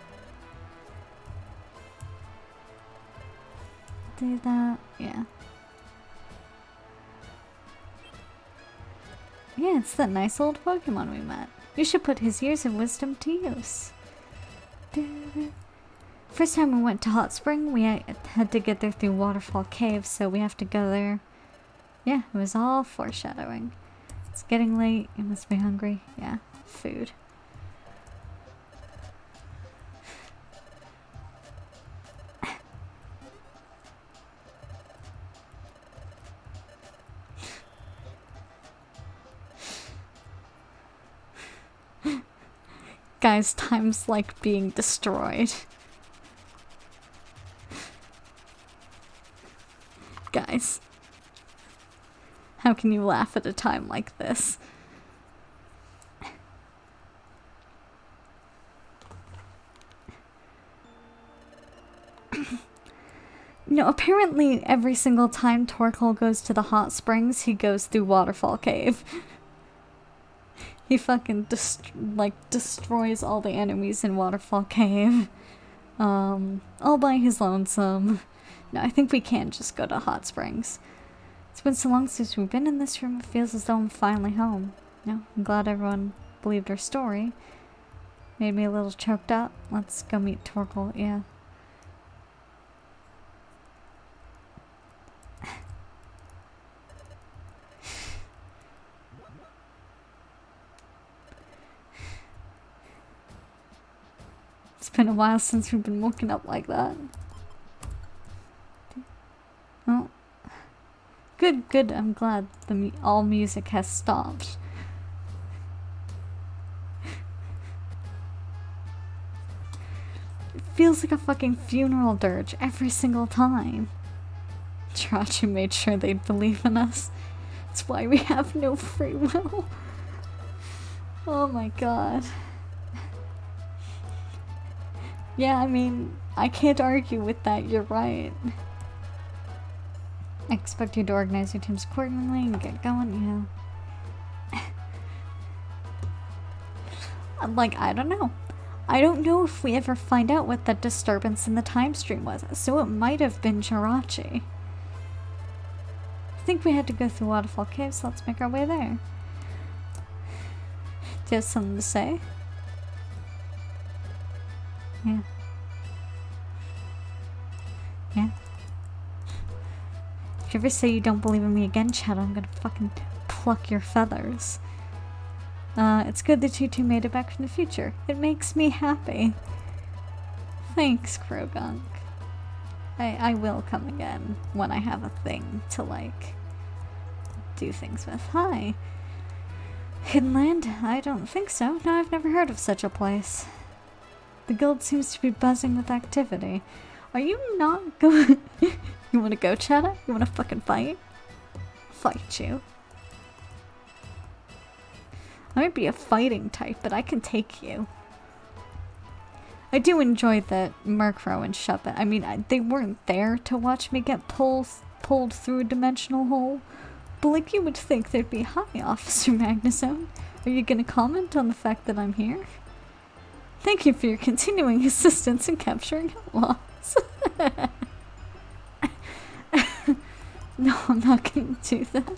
Do that, yeah. Yeah, it's that nice old Pokemon we met. You should put his years of wisdom to use. First time we went to Hot Spring, we had to get there through Waterfall Cave, so we have to go there. Yeah, it was all foreshadowing. It's getting late, you must be hungry. Yeah, food. Guys, time's like being destroyed. Guys. How can you laugh at a time like this? No, apparently every single time Torkoal goes to the hot springs, he goes through Waterfall Cave. He fucking destroys all the enemies in Waterfall Cave. All by his lonesome. No, I think we can just go to Hot Springs. It's been so long since we've been in this room, it feels as though I'm finally home. No, I'm glad everyone believed our story. Made me a little choked up. Let's go meet Torkoal, yeah. It's been a while since we've been woken up like that. Oh. Good, good, I'm glad all music has stopped. It feels like a fucking funeral dirge every single time. Jirachi made sure they'd believe in us. It's why we have no free will. Oh my god. Yeah, I mean, I can't argue with that, you're right. I expect you to organize your teams accordingly and get going, yeah. Like, I don't know. I don't know if we ever find out what that disturbance in the time stream was, so it might have been Jirachi. I think we had to go through Waterfall Cave, so let's make our way there. Do you have something to say? Yeah. Yeah. If you ever say you don't believe in me again, Shadow, I'm gonna fucking pluck your feathers. It's good that you two made it back from the future. It makes me happy. Thanks, Croagunk. I will come again when I have a thing to, like, do things with. Hi. Hidden Land? I don't think so. No, I've never heard of such a place. The guild seems to be buzzing with activity. Are you not going? You wanna go, Cheddar? You wanna fucking fight? Fight you. I might be a fighting type, but I can take you. I do enjoy that Murkrow and Shuppet. I mean, they weren't there to watch me get pulled through a dimensional hole. But like, you would think they'd be, "Hi, Officer Magnezone. Are you gonna comment on the fact that I'm here? Thank you for your continuing assistance in capturing outlaws." No, I'm not gonna do that.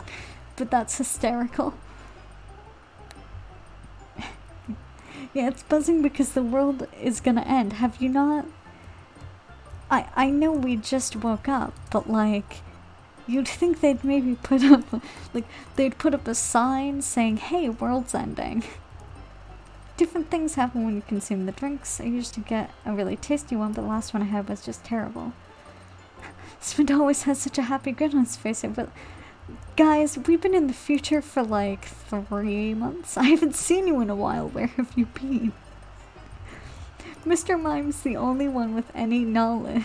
But that's hysterical. Yeah, it's buzzing because the world is gonna end. Have you not? I know we just woke up, but like, you'd think they'd maybe put up, like, they'd put up a sign saying, "Hey, world's ending." Different things happen when you consume the drinks. I used to get a really tasty one, but the last one I had was just terrible. Sven always has such a happy grin on his face, but guys, we've been in the future for like 3 months. I haven't seen you in a while. Where have you been? Mr. Mime's the only one with any knowledge.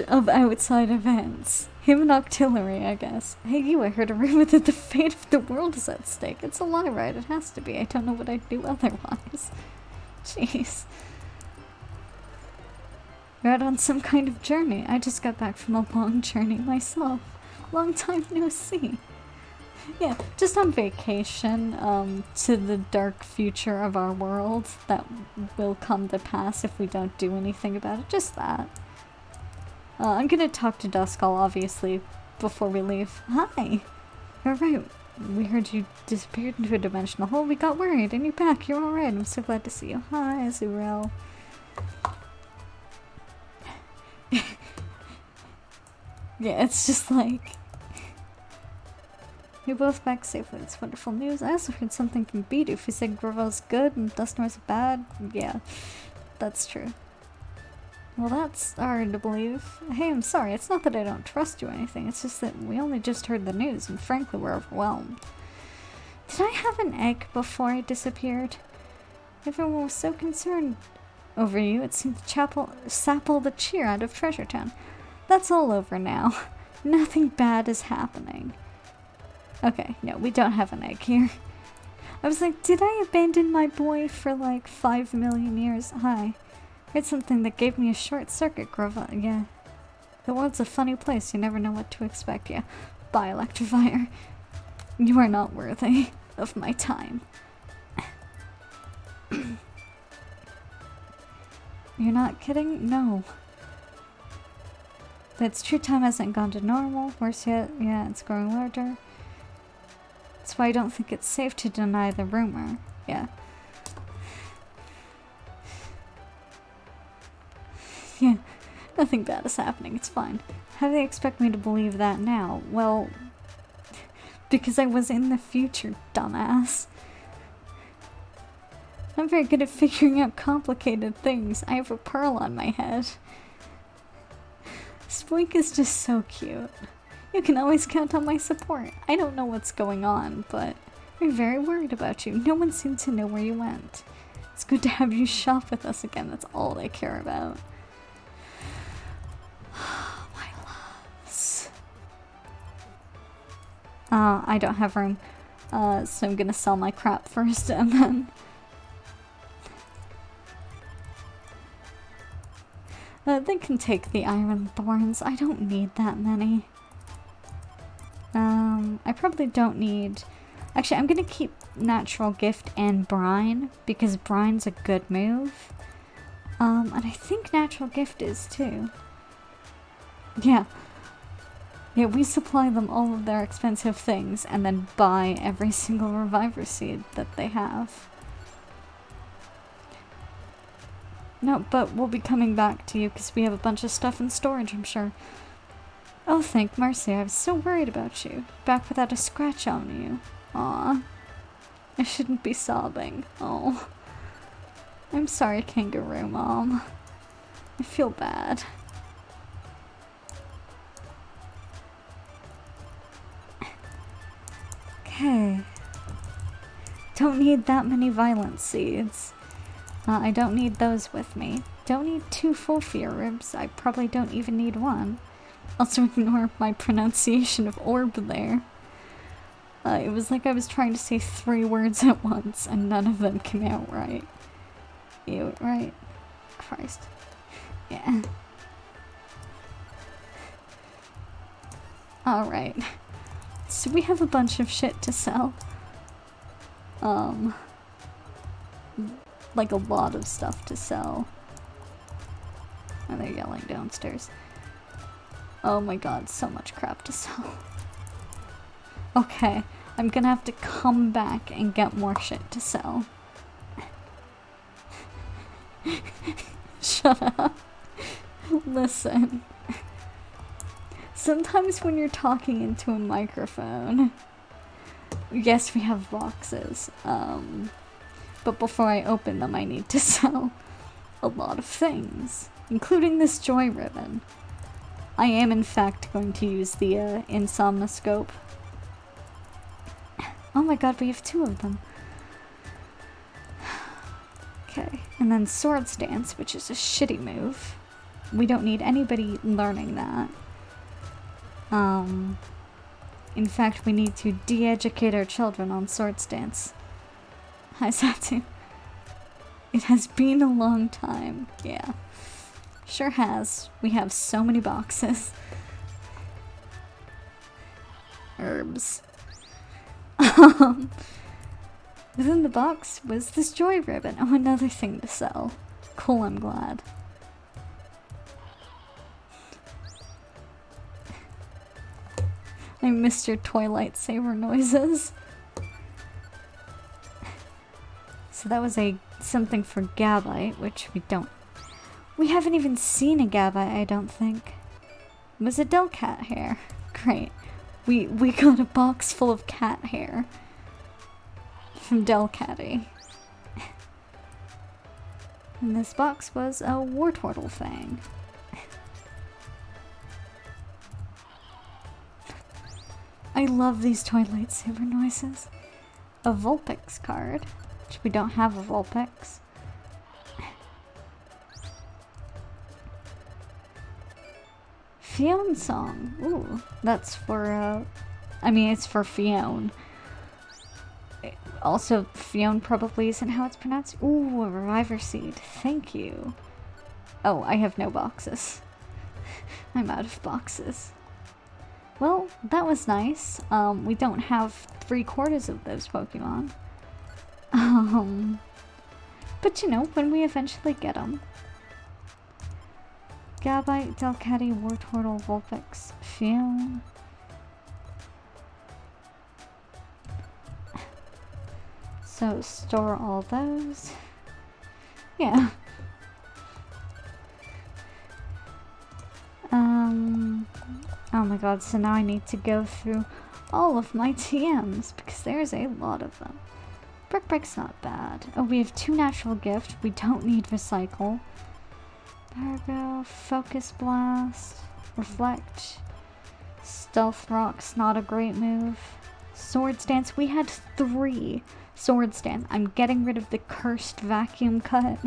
of outside events. Him and Octillery, I guess. Hey you, I heard a rumor that the fate of the world is at stake. It's a lie, right? It has to be. I don't know what I'd do otherwise. Jeez. You're out on some kind of journey. I just got back from a long journey myself. Long time no see. Yeah, just on vacation, to the dark future of our world that will come to pass if we don't do anything about it. Just that. I'm gonna talk to Duskull, obviously, before we leave. Hi! You're right. We heard you disappeared into a dimensional hole. We got worried, and you're back. You're alright. I'm so glad to see you. Hi, Azurel. Yeah, it's just like... You're both back safely. It's wonderful news. I also heard something from Bidoof. He said Gravel's good and Dustnor's bad. Yeah, that's true. Well, that's hard to believe. Hey, I'm sorry. It's not that I don't trust you or anything. It's just that we only just heard the news, and frankly, we're overwhelmed. Did I have an egg before I disappeared? Everyone was so concerned over you, it seemed to sap all the cheer out of Treasure Town. That's all over now. Nothing bad is happening. Okay, no, we don't have an egg here. I was like, did I abandon my boy for like 5 million years? Hi. Heard something that gave me a short circuit, Grova. Yeah. The world's a funny place. You never know what to expect. Yeah. Bye, Electivire. You are not worthy of my time. You're not kidding? No. That's true, time hasn't gone to normal. Worse yet, yeah, it's growing larger. That's why I don't think it's safe to deny the rumor. Yeah. Yeah, nothing bad is happening, it's fine. How do they expect me to believe that now? Well, because I was in the future, dumbass. I'm very good at figuring out complicated things. I have a pearl on my head. Spoink is just so cute. You can always count on my support. I don't know what's going on, but we're very worried about you. No one seemed to know where you went. It's good to have you shop with us again. That's all I care about. My loves. I don't have room. So I'm gonna sell my crap first and then... they can take the iron thorns. I don't need that many. I probably don't need... Actually, I'm gonna keep Natural Gift and Brine, because Brine's a good move. And I think Natural Gift is too. Yeah. Yeah, we supply them all of their expensive things, and then buy every single Reviver Seed that they have. No, but we'll be coming back to you because we have a bunch of stuff in storage, I'm sure. Oh, thank mercy, I was so worried about you. Back without a scratch on you. Aw. I shouldn't be sobbing. Oh. I'm sorry, Kangaroo Mom. I feel bad. Okay. Don't need that many violent seeds. I don't need those with me. Don't need 2 full fear ribs. I probably don't even need 1. Also ignore my pronunciation of orb there. It was like I was trying to say 3 words at once and none of them came out right. Ew, right? Christ. Yeah. Alright. So we have a bunch of shit to sell. Like a lot of stuff to sell. Oh, they're yelling downstairs. Oh my god, so much crap to sell. Okay, I'm gonna have to come back and get more shit to sell. Shut up. Listen. Sometimes when you're talking into a microphone... Yes, we have boxes. But before I open them, I need to sell a lot of things, including this joy ribbon. I am, in fact, going to use the Insomnoscope. Oh my god, we have 2 of them. Okay, and then Swords Dance, which is a shitty move. we don't need anybody learning that. In fact, we need to de-educate our children on Swords Dance. Hi, Satu. It has been a long time. Yeah. Sure has. We have so many boxes. Herbs. Within the box was this joy ribbon. Oh, another thing to sell. Cool, I'm glad. I missed your toy lightsaber noises. So that was something for Gabite, which we haven't even seen a Gabite, I don't think. It was a Delcat hair. Great. We got a box full of cat hair. From Delcatty. And this box was a Wartortle Fang. I love these toy lightsaber noises. A Vulpix card, which we don't have a Vulpix. Fionn song. Ooh, that's for, I mean, it's for Fionn. Also, Fionn probably isn't how it's pronounced. Ooh, a Reviver Seed. Thank you. Oh, I have no boxes. I'm out of boxes. Well, that was nice. We don't have 3/4 of those Pokemon. But you know, when we eventually get them. Gabite, Delcatty, Wartortle, Vulpix, Fionn. So store all those. Yeah. Oh my god, so now I need to go through all of my TMs because there's a lot of them. Brick's not bad. Oh, we have 2 natural gift. We don't need recycle. Virgo, Focus Blast, Reflect, Stealth Rock's not a great move. Swords Dance, we had 3 Swords Dance. I'm getting rid of the cursed Vacuum Cut.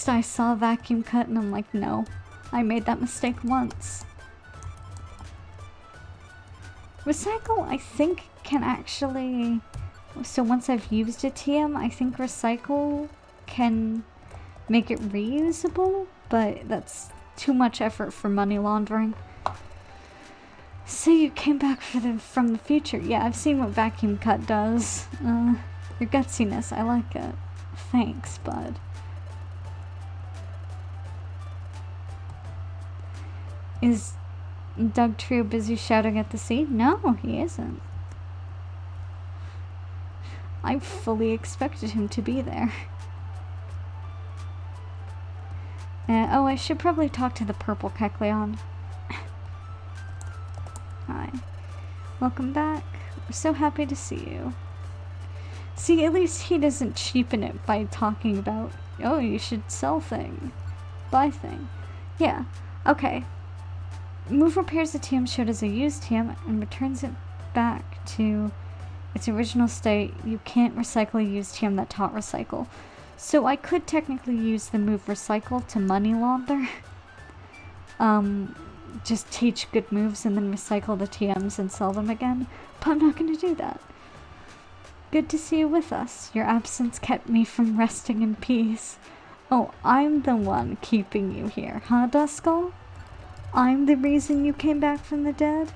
I saw Vacuum Cut and I'm like, no, I made that mistake once. Recycle, I think, can actually... So once I've used a TM, I think Recycle can make it reusable, but that's too much effort for money laundering. So you came back from the future. Yeah, I've seen what Vacuum Cut does. Your gutsiness, I like it. Thanks, bud. Is Dugtrio busy shouting at the sea? No, he isn't. I fully expected him to be there. Oh, I should probably talk to the purple Kecleon. Hi. Welcome back. We're so happy to see you. See, at least he doesn't cheapen it by talking about, oh, you should sell thing. Buy thing. Yeah. Okay. Move repairs the TM showed as a used TM and returns it back to its original state. You can't recycle a used TM that taught recycle. So I could technically use the move recycle to money launder. Just teach good moves and then recycle the TMs and sell them again. But I'm not going to do that. Good to see you with us. Your absence kept me from resting in peace. Oh, I'm the one keeping you here, huh, Duskull? I'm the reason you came back from the dead?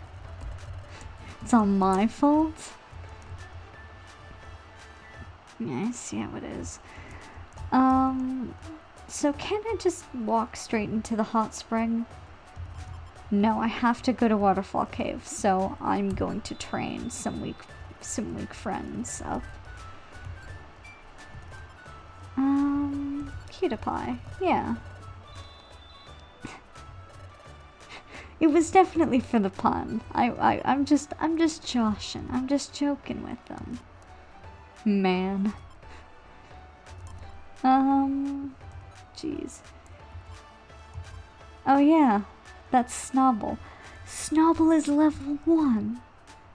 It's all my fault? Yeah, I see how it is. So can I just walk straight into the hot spring? No, I have to go to Waterfall Cave, so I'm going to train some weak friends up. Cutie Pie, yeah. It was definitely for the pun. I'm just joshing. I'm just joking with them. Man. Jeez. Oh yeah, that's Snobble. Snobble is level 1.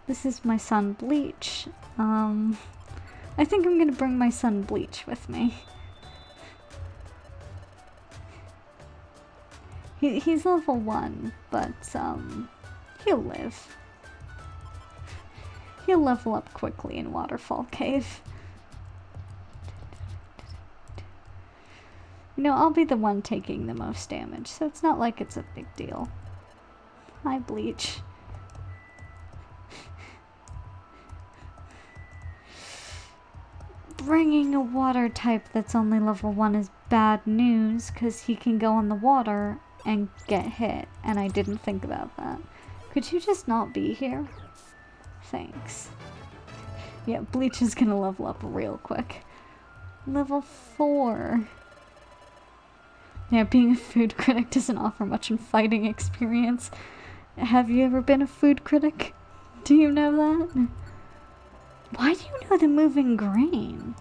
This is my son Bleach. I think I'm gonna bring my son Bleach with me. He's level 1, but, he'll live. He'll level up quickly in Waterfall Cave. You know, I'll be the one taking the most damage, so it's not like it's a big deal. Hi, Bleach. Bringing a water type that's only level 1 is bad news, because he can go in the water and get hit, and I didn't think about that. Could you just not be here? Thanks. Yeah, Bleach is gonna level up real quick. Level 4. Yeah, being a food critic doesn't offer much in fighting experience. Have you ever been a food critic? Do you know that? Why do you know the moving grain?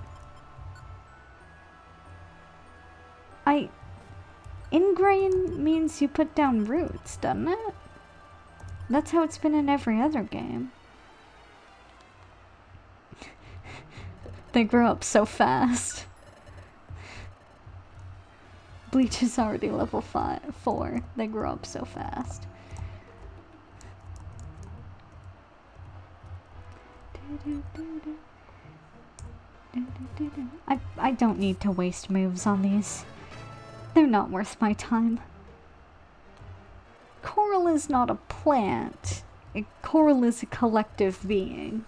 Ingrain means you put down roots, doesn't it? That's how it's been in every other game. They grow up so fast. Bleach is already level 4. They grow up so fast. I don't need to waste moves on these. They're not worth my time. Coral is not a plant. Coral is a collective being.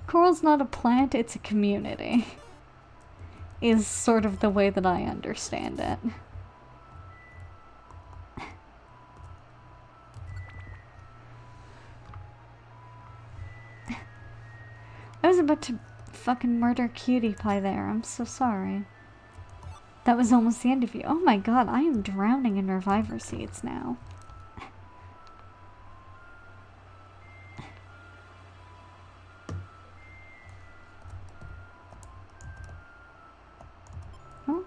Coral's not a plant, it's a community. Is sort of the way that I understand it. I was about to fucking murder Cutie Pie there. I'm so sorry. That was almost the end of you. Oh my god, I am drowning in reviver seeds now. Oh.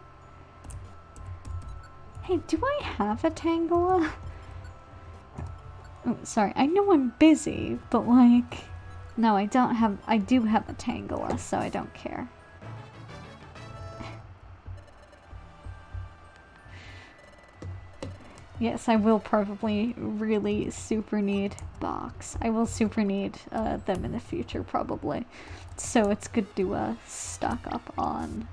Hey, do I have a Tangela? Oh, sorry. I know I'm busy, but like... No, I don't have... I do have a Tangela, so I don't care. Yes, I will probably really super need box. I will super need them in the future, probably. So it's good to stock up on...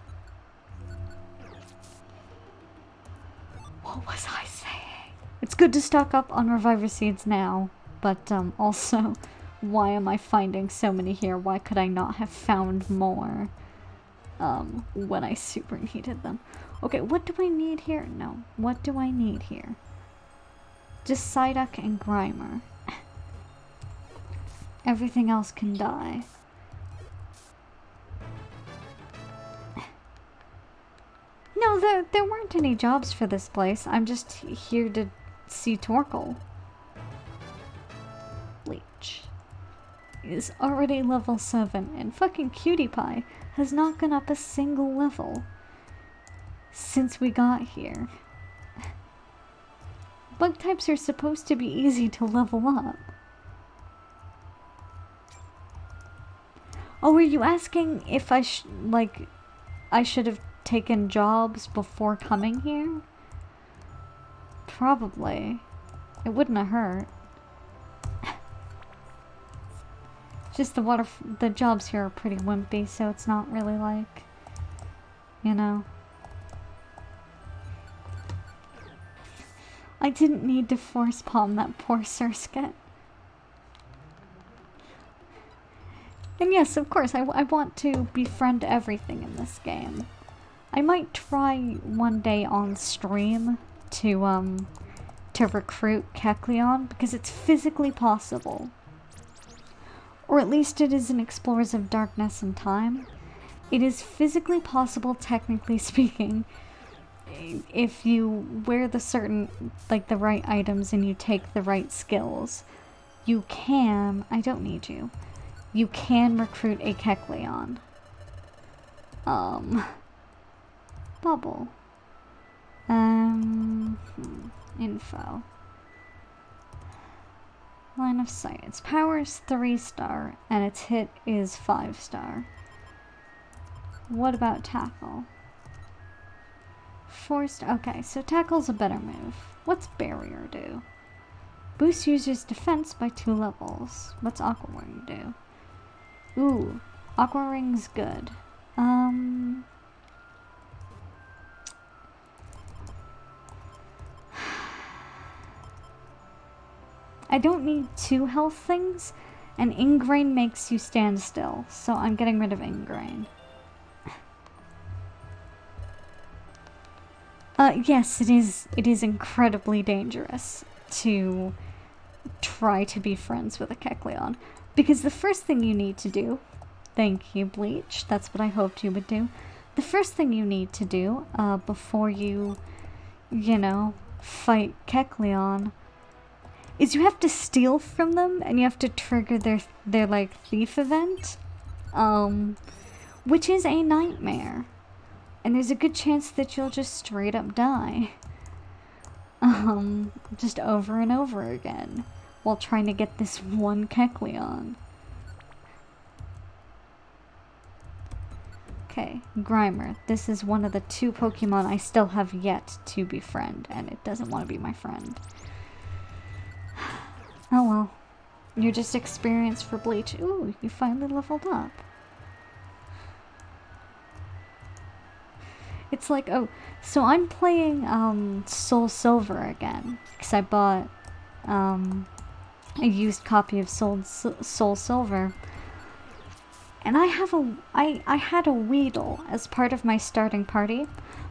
What was I saying? It's good to stock up on reviver seeds now, but also... Why am I finding so many here? Why could I not have found more when I super needed them? Okay, what do I need here? No. What do I need here? Just Psyduck and Grimer. Everything else can die. No, there weren't any jobs for this place. I'm just here to see Torkoal. Bleach is already level 7, and fucking Cutie Pie has not gone up a single level since we got here. Bug types are supposed to be easy to level up. Oh, were you asking if I should have taken jobs before coming here? Probably. It wouldn't have hurt. Just the jobs here are pretty wimpy, so it's not really like, you know. I didn't need to force palm that poor Surskit. And yes, of course, I want to befriend everything in this game. I might try one day on stream to recruit Kecleon, because it's physically possible. Or at least it is in Explorers of Darkness and Time. It is physically possible, technically speaking, if you wear the right items and you take the right skills. You can, I don't need you, you can recruit a Kecleon. Bubble. Info. Line of sight. Its power is 3-star, and its hit is 5-star. What about tackle? 4-star. Okay, so tackle's a better move. What's barrier do? Boost user's defense by 2 levels. What's Aqua Ring do? Ooh, Aqua Ring's good. I don't need 2 health things, and Ingrain makes you stand still, so I'm getting rid of Ingrain. Yes, it is incredibly dangerous to try to be friends with a Kecleon, because the first thing you need to do, thank you, Bleach, that's what I hoped you would do, the first thing you need to do, before you fight Kecleon, is you have to steal from them, and you have to trigger their like, thief event, which is a nightmare. And there's a good chance that you'll just straight up die. Just over and over again, while trying to get this one Kecleon. Okay, Grimer. This is one of the 2 Pokemon I still have yet to befriend, and it doesn't want to be my friend. Oh well. You're just experienced for Bleach. Ooh, you finally leveled up. It's like, oh, so I'm playing, Soul Silver again. Because I bought, a used copy of Soul Silver. And I had a Weedle as part of my starting party.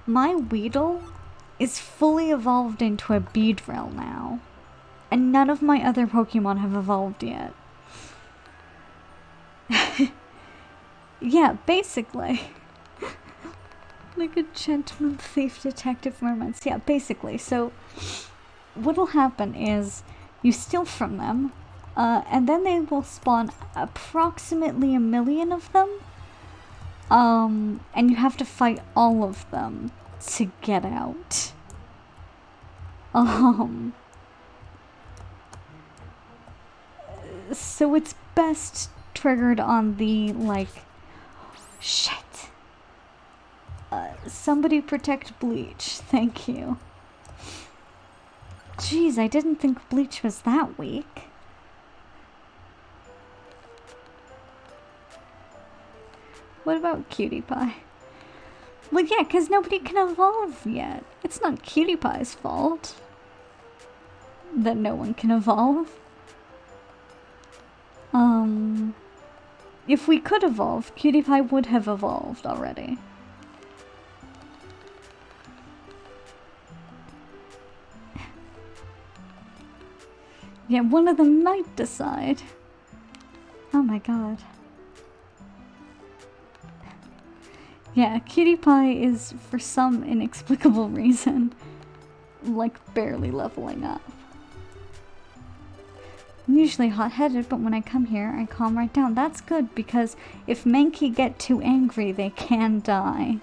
My Weedle is fully evolved into a Beedrill now. And none of my other Pokemon have evolved yet. Yeah, basically. Like a gentleman thief detective moments. Yeah, basically. So, what'll happen is you steal from them, and then they will spawn approximately 1 million of them. And you have to fight all of them to get out. So it's best triggered on the, like, shit. Somebody protect Bleach. Thank you. Jeez, I didn't think Bleach was that weak. What about Cutie Pie? Well, yeah, because nobody can evolve yet. It's not Cutie Pie's fault that no one can evolve. If we could evolve, Cutie Pie would have evolved already. Yeah, one of them might decide. Oh my god. Yeah, Cutie Pie is, for some inexplicable reason, like, barely leveling up. I'm usually hot-headed, but when I come here, I calm right down. That's good, because if Mankey get too angry, they can die.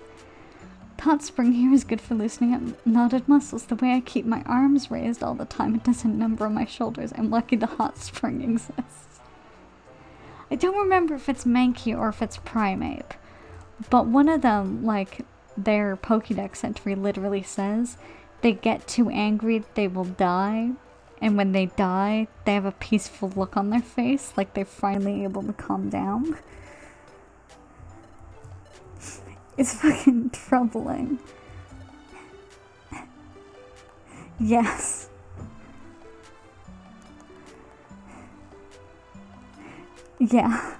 Hot spring here is good for loosening up knotted muscles. The way I keep my arms raised all the time, it doesn't number on my shoulders. I'm lucky the hot spring exists. I don't remember if it's Mankey or if it's Primeape, but one of them, like, their Pokédex entry literally says, they get too angry, they will die. And when they die, they have a peaceful look on their face, like they're finally able to calm down. It's fucking troubling. Yes. Yeah.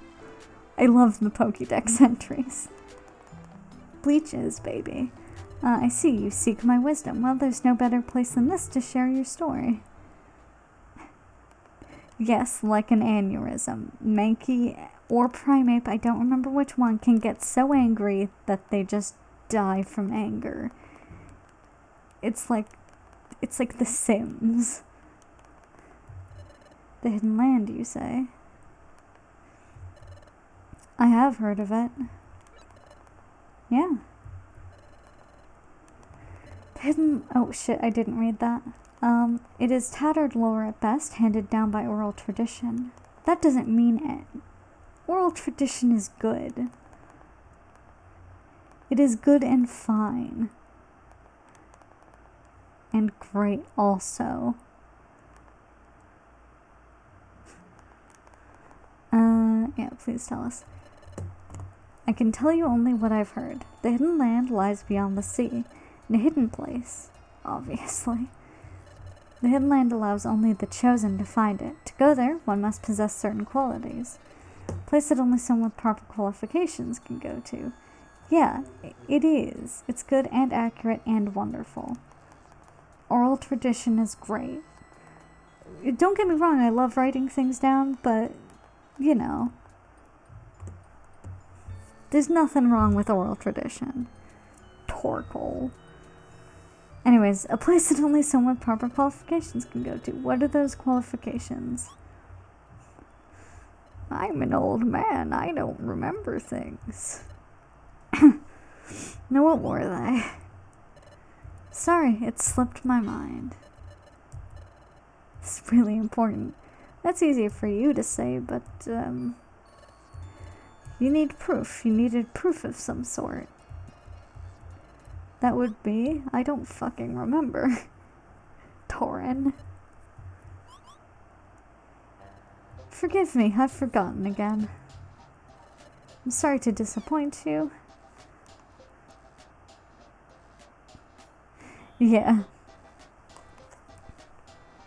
I love the Pokédex entries. Bleaches, baby. I see you seek my wisdom. Well, there's no better place than this to share your story. Yes, like an aneurysm. Mankey or Primeape, I don't remember which one, can get so angry that they just die from anger. It's like The Sims. The Hidden Land, you say? I have heard of it. Yeah. Oh shit, I didn't read that. It is tattered lore at best, handed down by oral tradition. That doesn't mean it. Oral tradition is good. It is good and fine. And great also. Yeah, please tell us. I can tell you only what I've heard. The hidden land lies beyond the sea, in a hidden place, obviously. The hidden land allows only the chosen to find it. To go there, one must possess certain qualities. A place that only someone with proper qualifications can go to. Yeah, it is. It's good and accurate and wonderful. Oral tradition is great. Don't get me wrong, I love writing things down, but, you know, there's nothing wrong with oral tradition. Torkoal. Anyways, a place that only someone with proper qualifications can go to. What are those qualifications? I'm an old man. I don't remember things. No, what were they? Sorry, it slipped my mind. It's really important. That's easy for you to say, but, you need proof. You needed proof of some sort. That would be, I don't fucking remember. Torin. Forgive me, I've forgotten again. I'm sorry to disappoint you. Yeah.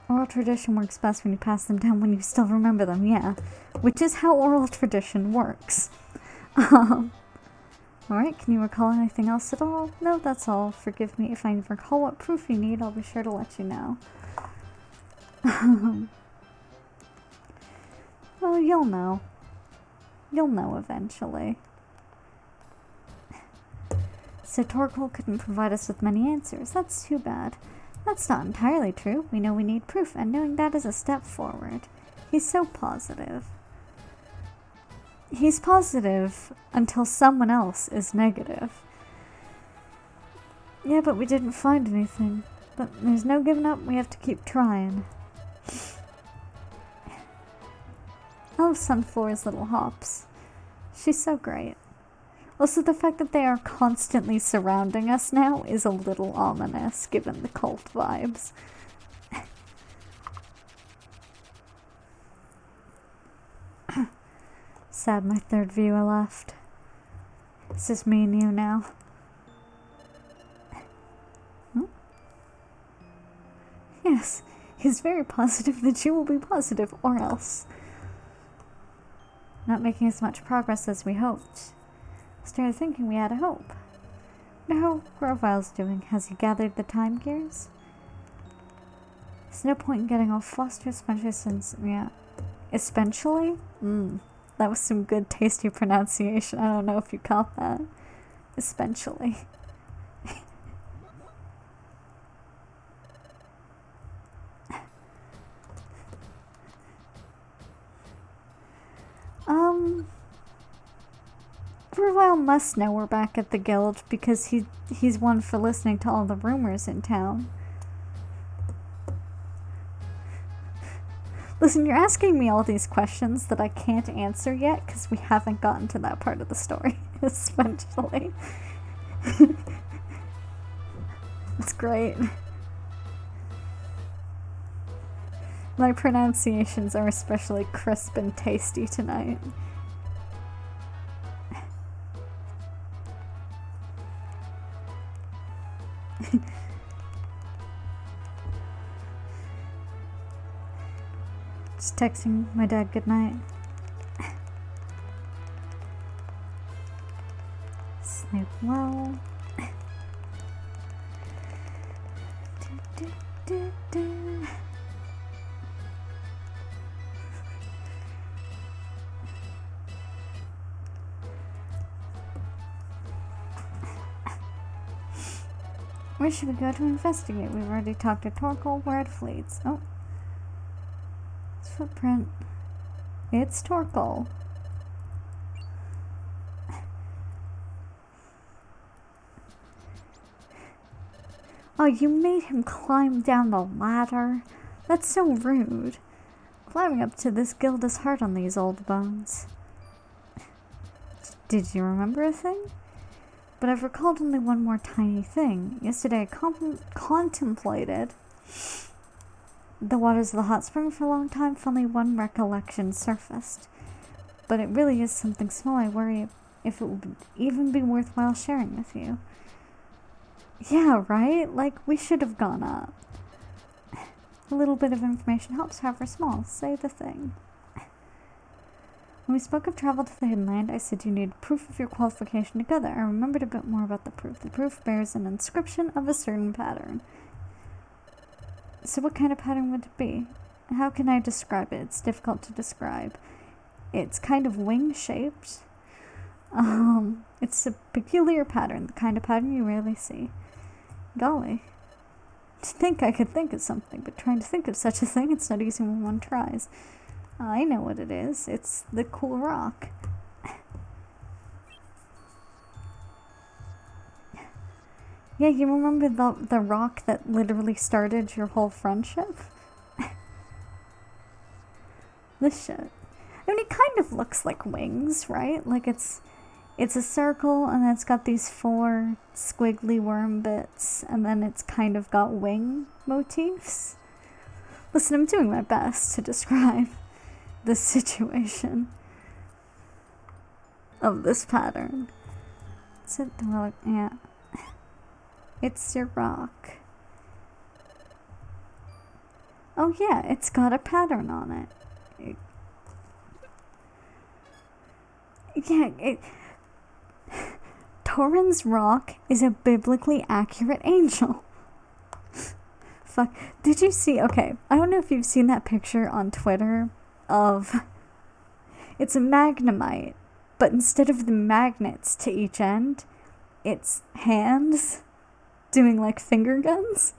Oral tradition works best when you pass them down when you still remember them, yeah. Which is how oral tradition works. Alright, can you recall anything else at all? No, that's all. Forgive me if I recall what proof you need, I'll be sure to let you know. Well, you'll know. You'll know eventually. So Torkoal couldn't provide us with many answers. That's too bad. That's not entirely true. We know we need proof, and knowing that is a step forward. He's so positive. He's positive until someone else is negative. Yeah, but we didn't find anything. But there's no giving up, we have to keep trying. I love Sunflora's little hops. She's so great. Also, the fact that they are constantly surrounding us now is a little ominous, given the cult vibes. Sad my third viewer left. It's just me and you now. Hmm? Yes, he's very positive that you will be positive, or else. Not making as much progress as we hoped. Started thinking we had a hope. Wonder how Grovile's doing. Has he gathered the time gears? There's no point in getting all flustered, especially since, yeah. Especially? That was some good, tasty pronunciation. I don't know if you caught that. Especially. Grovile must know we're back at the guild because he's one for listening to all the rumors in town. Listen, you're asking me all these questions that I can't answer yet because we haven't gotten to that part of the story, especially. It's great. My pronunciations are especially crisp and tasty tonight. Just texting my dad goodnight. Sleep well. Where should we go to investigate? We've already talked to Torkoal. We're at Fleets. Oh. Footprint. It's Torkoal. Oh, you made him climb down the ladder? That's so rude. Climbing up to this guild is hard on these old bones. Did you remember a thing? But I've recalled only one more tiny thing. Yesterday I contemplated the waters of the hot spring for a long time, for only one recollection surfaced. But it really is something small. I worry if it would even be worthwhile sharing with you. Yeah, right? Like, we should have gone up. A little bit of information helps, however small. Say the thing. When we spoke of travel to the Hidden Land, I said you need proof of your qualification to go there. I remembered a bit more about the proof. The proof bears an inscription of a certain pattern. So what kind of pattern would it be? How can I describe it? It's difficult to describe. It's kind of wing-shaped. It's a peculiar pattern, the kind of pattern you rarely see. Golly. To think I could think of something, but trying to think of such a thing, it's not easy when one tries. I know what it is. It's the cool rock. Yeah, you remember the rock that literally started your whole friendship? This shit. I mean, it kind of looks like wings, right? Like it's a circle, and then it's got these 4 squiggly worm bits, and then it's kind of got wing motifs. Listen, I'm doing my best to describe the situation of this pattern. Is it the relic? Yeah. It's your rock. Oh yeah, it's got a pattern on it. Torin's rock is a biblically accurate angel. Fuck. Did you see? Okay, I don't know if you've seen that picture on Twitter of. It's a magnemite, but instead of the magnets to each end, it's hands doing like finger guns.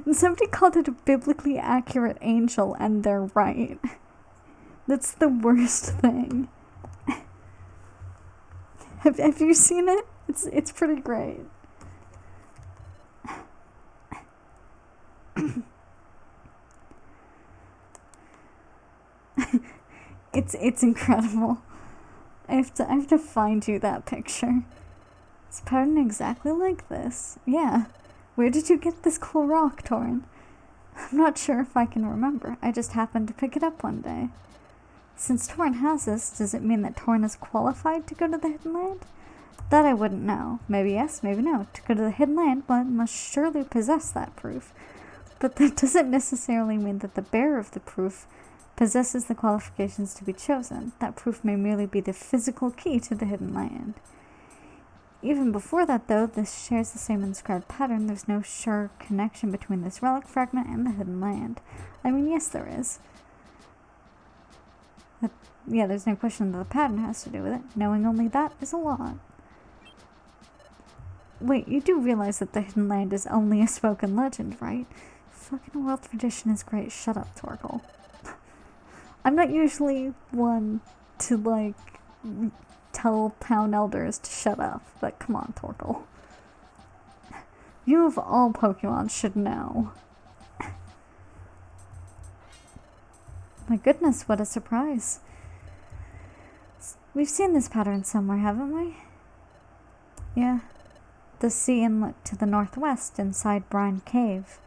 And somebody called it a biblically accurate angel, and they're right. That's the worst thing. Have you seen it? It's pretty great. It's incredible. I have to find you that picture. It's patterned exactly like this. Yeah. Where did you get this cool rock, Torin? I'm not sure if I can remember. I just happened to pick it up one day. Since Torin has this, does it mean that Torin is qualified to go to the Hidden Land? That I wouldn't know. Maybe yes, maybe no. To go to the Hidden Land, one must surely possess that proof. But that doesn't necessarily mean that the bearer of the proof possesses the qualifications to be chosen. That proof may merely be the physical key to the Hidden Land. Even before that, though, this shares the same inscribed pattern. There's no sure connection between this relic fragment and the Hidden Land. I mean, yes, there is. But, yeah, there's no question that the pattern has to do with it. Knowing only that is a lot. Wait, you do realize that the Hidden Land is only a spoken legend, right? Fucking world tradition is great. Shut up, Torgal. I'm not usually one to, like, tell town elders to shut up, but come on, Torgal. You of all Pokemon should know. My goodness, what a surprise. We've seen this pattern somewhere, haven't we? Yeah. The sea inlet to the northwest inside Brine Cave.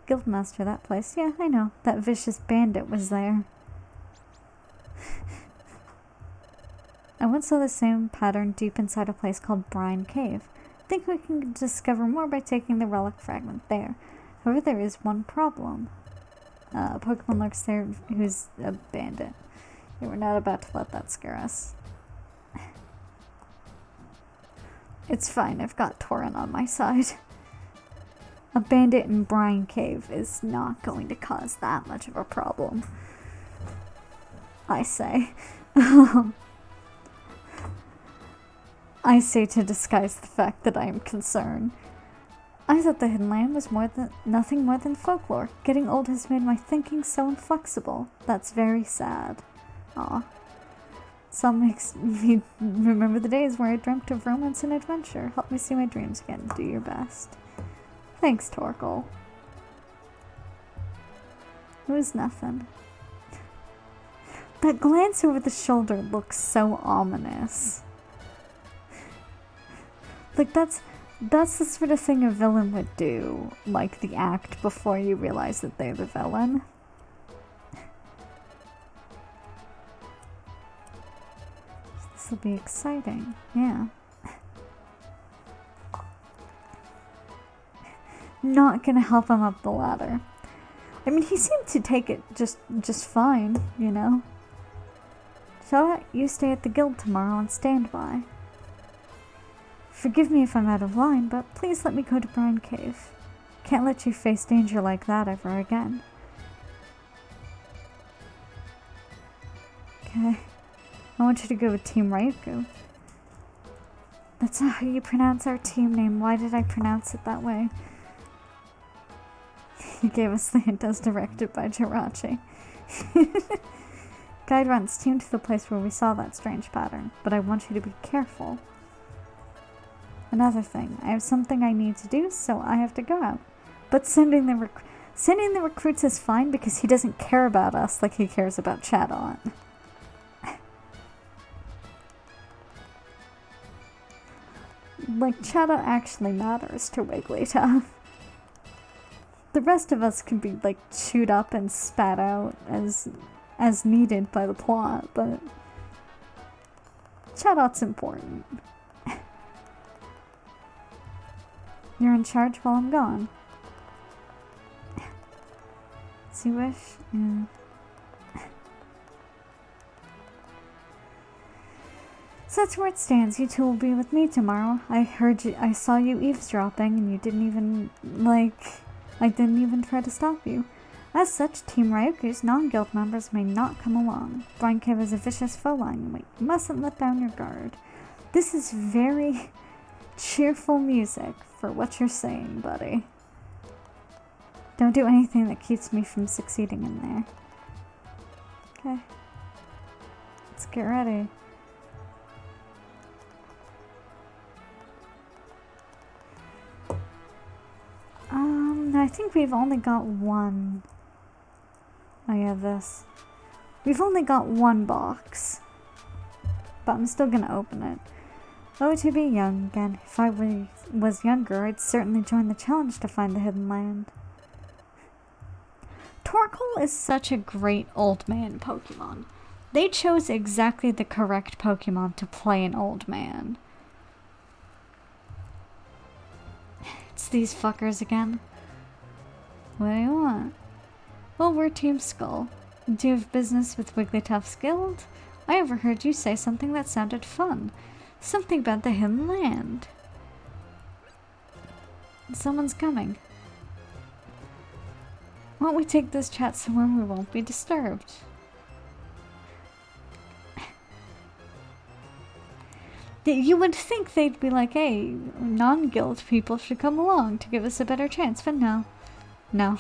Guildmaster, that place. Yeah, I know. That vicious bandit was there. I once saw the same pattern deep inside a place called Brine Cave. I think we can discover more by taking the relic fragment there. However, there is one problem. A Pokemon lurks there who's a bandit. Yeah, we're not about to let that scare us. It's fine, I've got Torin on my side. A bandit in Brine Cave is not going to cause that much of a problem, I say. I say to disguise the fact that I am concerned. I thought the Hidden Land was nothing more than folklore. Getting old has made my thinking so inflexible. That's very sad. Aw. Song makes me remember the days where I dreamt of romance and adventure. Help me see my dreams again. Do your best. Thanks, Torkel. It was nothing. That glance over the shoulder looks so ominous. Like, that's the sort of thing a villain would do. Like, the act before you realize that they're the villain. This will be exciting. Yeah. Not gonna help him up the ladder. I mean, he seemed to take it just fine, you know? So, you stay at the guild tomorrow on standby. Forgive me if I'm out of line, but please let me go to Brine Cave. Can't let you face danger like that ever again. Okay. I want you to go with Team Ryuko. That's not how you pronounce our team name. Why did I pronounce it that way? He gave us the hint as directed by Jirachi. Guide runs team to the place where we saw that strange pattern, but I want you to be careful. Another thing, I have something I need to do, so I have to go out. But sending the recruits is fine because he doesn't care about us like he cares about Chadot. Like, Chadot actually matters to Wigglytuff. The rest of us can be, like, chewed up and spat out as needed by the plot, but Chadot's important. You're in charge while I'm gone. As you wish. Yeah. So that's where it stands. You two will be with me tomorrow. I saw you eavesdropping and you didn't even, I didn't even try to stop you. As such, Team Ryuko's non-guild members may not come along. Brine Cave is a vicious foe line, and we mustn't let down your guard. This is very cheerful music for what you're saying, buddy. Don't do anything that keeps me from succeeding in there. Okay. Let's get ready. I think we've only got one. Oh yeah, this. We've only got one box. But I'm still gonna open it. Oh, to be young again. If I was younger, I'd certainly join the challenge to find the hidden land. Torkoal is such a great old man Pokemon. They chose exactly the correct Pokemon to play an old man. It's these fuckers again. What do you want? Well, we're Team Skull. Do you have business with Wigglytuff's guild? I overheard you say something that sounded fun. Something about the hidden land. Someone's coming. Why don't we take this chat somewhere we won't be disturbed? You would think they'd be like, hey, non-guild people should come along to give us a better chance, but no. No.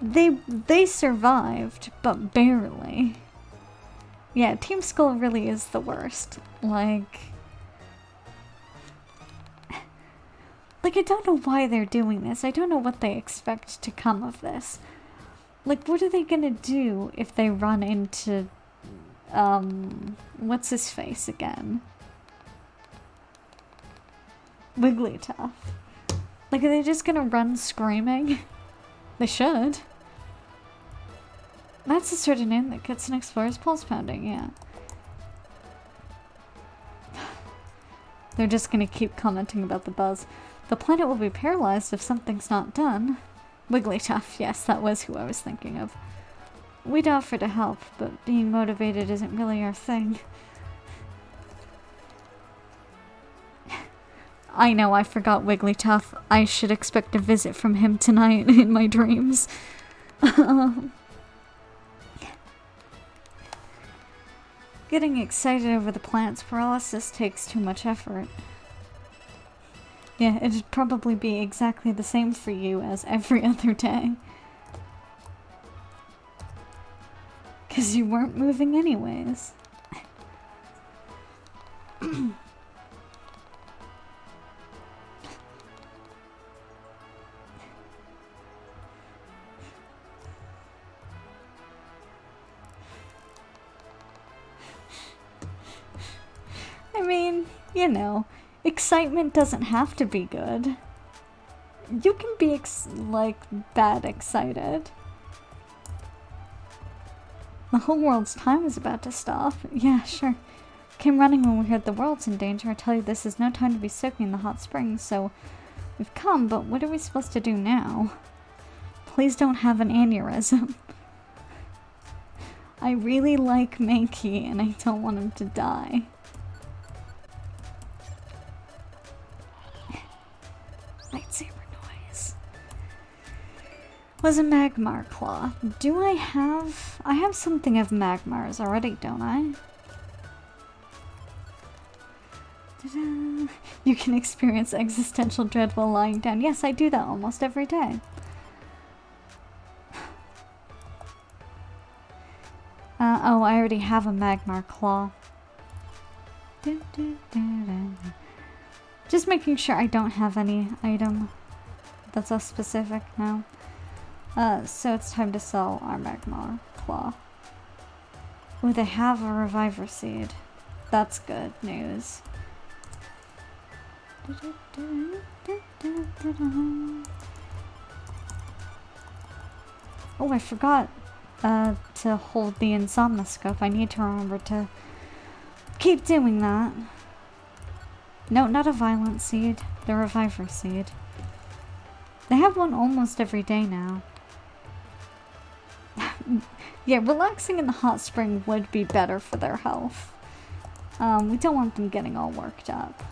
They survived, but barely. Yeah, Team Skull really is the worst. Like, I don't know why they're doing this. I don't know what they expect to come of this. Like, what are they gonna do if they run into, what's his face again? Wigglytuff. Like, are they just gonna run screaming? They should. That's a certain name that gets an explorer's pulse pounding, yeah. They're just gonna keep commenting about the buzz. The planet will be paralyzed if something's not done. Wigglytuff, yes, that was who I was thinking of. We'd offer to help, but being motivated isn't really our thing. I know, I forgot Wigglytuff. I should expect a visit from him tonight in my dreams. Getting excited over the plant's paralysis takes too much effort. Yeah, it'd probably be exactly the same for you as every other day. 'Cause you weren't moving anyways. I mean, you know, excitement doesn't have to be good. You can be, bad excited. The whole world's time is about to stop. Yeah, sure. Came running when we heard the world's in danger. I tell you, this is no time to be soaking in the hot springs, so we've come, but what are we supposed to do now? Please don't have an aneurysm. I really like Mankey, and I don't want him to die. Lightsaber noise. Was a Magmar claw. Do I have... I have something of Magmar's already, don't I? Ta-da. You can experience existential dread while lying down. Yes, I do that almost every day. Oh, I already have a Magmar claw. Just making sure I don't have any item that's a specific now. So it's time to sell our Magmar claw. Oh, they have a reviver seed. That's good news. Oh, I forgot to hold the Insomnoscope. I need to remember to keep doing that. No, not a violent seed. The reviver seed. They have one almost every day now. Yeah, relaxing in the hot spring would be better for their health. We don't want them getting all worked up.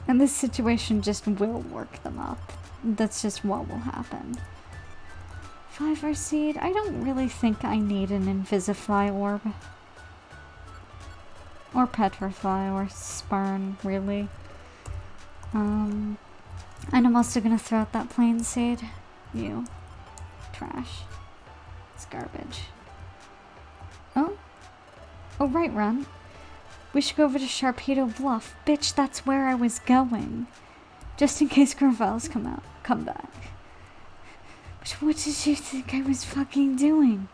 And this situation just will work them up. That's just what will happen. Fiver seed? I don't really think I need an Invisify orb. Or Petrify, or Spurn, really. And I'm also gonna throw out that plain seed. You. Trash. It's garbage. Oh? Oh, right, Ren. We should go over to Sharpedo Bluff. Bitch, that's where I was going. Just in case Grovyl's come back. But what did you think I was fucking doing?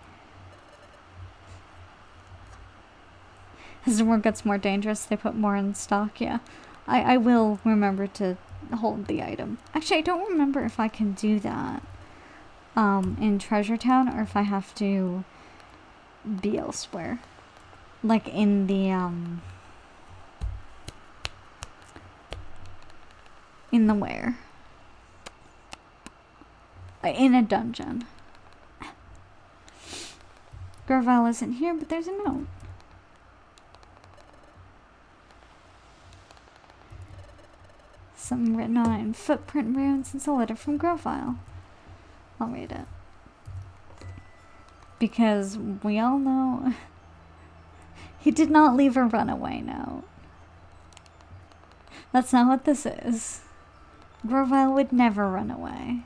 As the world gets more dangerous, they put more in stock, yeah. I will remember to hold the item. Actually, I don't remember if I can do that in Treasure Town or if I have to be elsewhere. Like in the, in the where? In a dungeon. Grovyle isn't here, but there's a note. Something written on it in footprint runes. It's a letter from Grovyle. I'll read it. Because we all know he did not leave a runaway note. That's not what this is. Grovyle would never run away.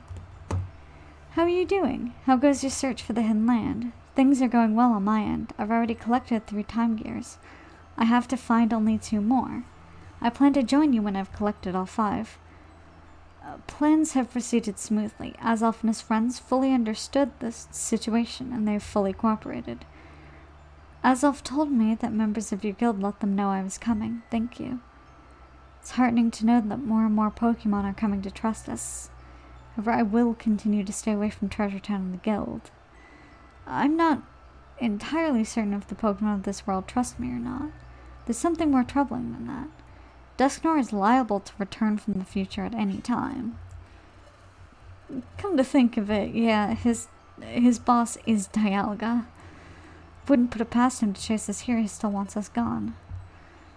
How are you doing? How goes your search for the hidden land? Things are going well on my end. I've already collected 3 time gears. I have to find only 2 more. I plan to join you when I've collected all 5. Plans have proceeded smoothly. Azelf and his friends fully understood this situation, and they've fully cooperated. Azelf told me that members of your guild let them know I was coming. Thank you. It's heartening to know that more and more Pokemon are coming to trust us. However, I will continue to stay away from Treasure Town and the guild. I'm not entirely certain if the Pokemon of this world trust me or not. There's something more troubling than that. Dusknoir is liable to return from the future at any time. Come to think of it, yeah, his boss is Dialga. Wouldn't put it past him to chase us here, he still wants us gone.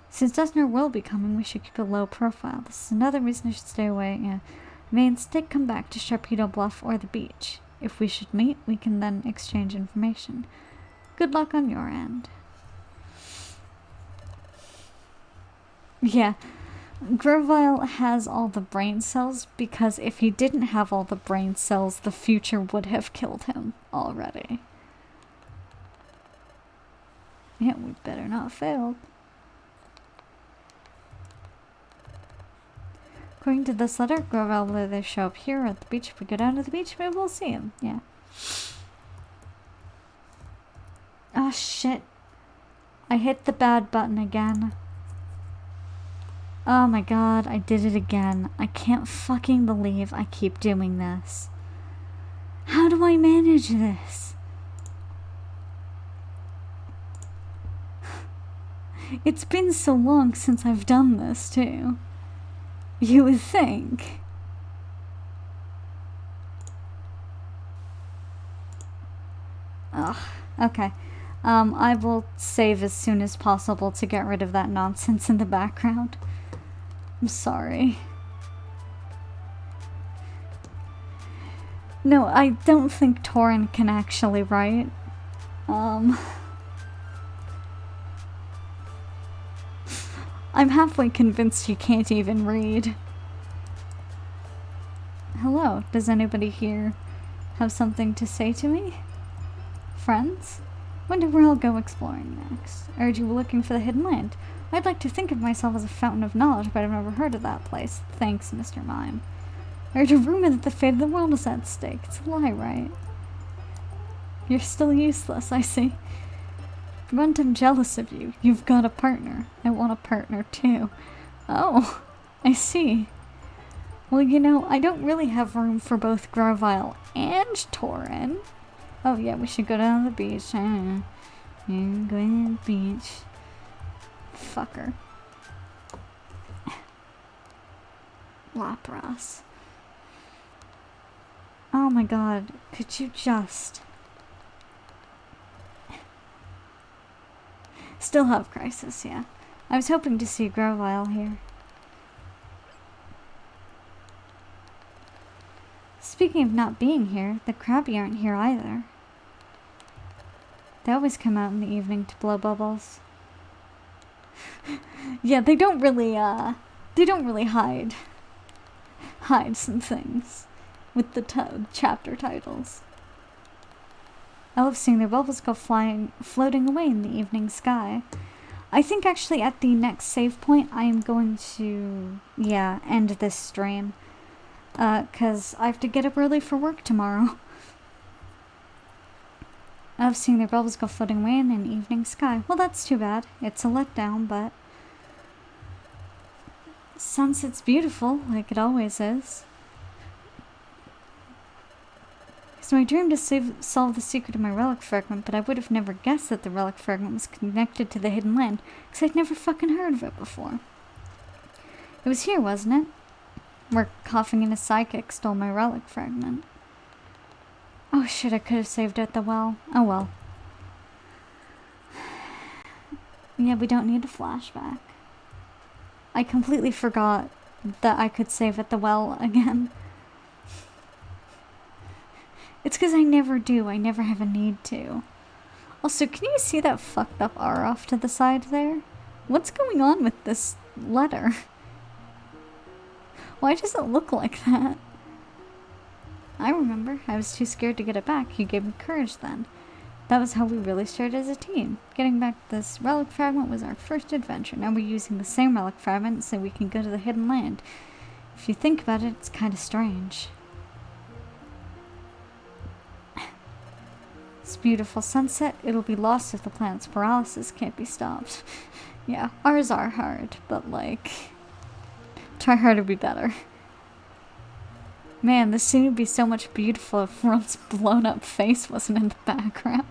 Since Dusknoir will be coming, we should keep a low profile. This is another reason I should stay away, yeah. May instead come back to Sharpedo Bluff or the beach. If we should meet, we can then exchange information. Good luck on your end. Yeah, Grovyle has all the brain cells because if he didn't have all the brain cells, the future would have killed him already. Yeah, we better not fail. According to this letter, Grovyle will either show up here or at the beach. If we go down to the beach, maybe we'll see him. Yeah. Oh, shit. I hit the bad button again. Oh my god, I did it again. I can't fucking believe I keep doing this. How do I manage this? It's been so long since I've done this, too. You would think. Ugh, okay. I will save as soon as possible to get rid of that nonsense in the background. I'm sorry. No, I don't think Torin can actually write. I'm halfway convinced he can't even read. Hello, does anybody here have something to say to me? Friends? Wonder where I'll go exploring next. I heard you were looking for the hidden land. I'd like to think of myself as a fountain of knowledge, but I've never heard of that place. Thanks, Mr. Mime. I heard a rumor that the fate of the world is at stake. It's a lie, right? You're still useless, I see. Grunt, I'm jealous of you. You've got a partner. I want a partner, too. Oh, I see. Well, you know, I don't really have room for both Grovyle and Torin. Oh, yeah, we should go down to the beach. Go to the beach. Fucker. Lapras. Oh my god, could you just... Still have Crisis, yeah. I was hoping to see Grovyle here. Speaking of not being here, the Krabby aren't here either. They always come out in the evening to blow bubbles. Yeah, they don't really hide some things with the chapter titles. I love seeing their bubbles go floating away in the evening sky. I think actually at the next save point I am going to, yeah, end this stream. 'Cause I have to get up early for work tomorrow. I love seeing their bubbles go floating away in an evening sky. Well, that's too bad. It's a letdown, but... Sunset's beautiful, like it always is. So I dreamed to solve the secret of my relic fragment, but I would have never guessed that the relic fragment was connected to the hidden land, because I'd never fucking heard of it before. It was here, wasn't it? Where Coughing in a Psychic stole my relic fragment. Oh shit, I could have saved it at the well. Oh well. Yeah, we don't need a flashback. I completely forgot that I could save at the well again. It's because I never do. I never have a need to. Also, can you see that fucked up R off to the side there? What's going on with this letter? Why does it look like that? I remember. I was too scared to get it back. You gave me courage then. That was how we really started as a team. Getting back this relic fragment was our first adventure. Now we're using the same relic fragment so we can go to the hidden land. If you think about it, it's kind of strange. This beautiful sunset, it'll be lost if the planet's paralysis can't be stopped. Yeah, ours are hard, but like... Try hard to be better. Man, this scene would be so much beautiful if Ron's blown up face wasn't in the background.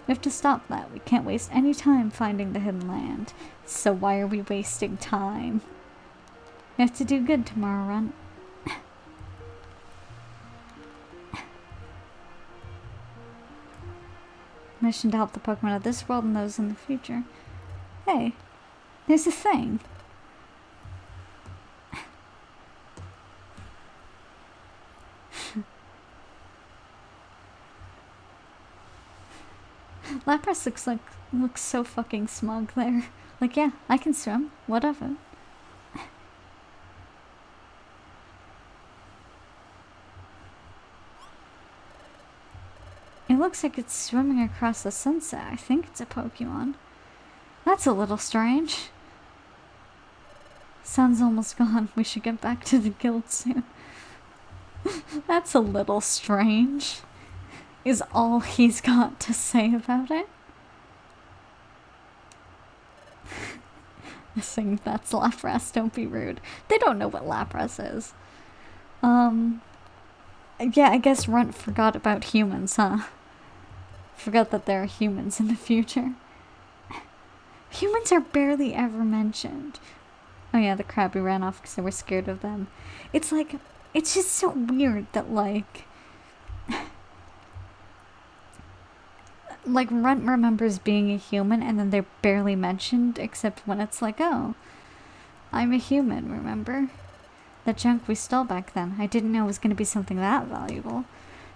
We have to stop that. We can't waste any time finding the hidden land. So why are we wasting time? We have to do good tomorrow, Ron. Mission to help the Pokemon of this world and those in the future. Hey, there's a thing. Lapras looks so fucking smug there. Like, yeah, I can swim. Whatever. It looks like it's swimming across the sunset. I think it's a Pokemon. That's a little strange. Sun's almost gone. We should get back to the guild soon. That's a little strange, is all he's got to say about it. I think that's Lapras, don't be rude. They don't know what Lapras is. Yeah, I guess Runt forgot about humans, huh? Forgot that there are humans in the future. Humans are barely ever mentioned. Oh yeah, the Krabby ran off because they were scared of them. It's like, it's just so weird that like Runt remembers being a human and then they're barely mentioned except when it's like, oh, I'm a human, remember? The junk we stole back then. I didn't know it was going to be something that valuable.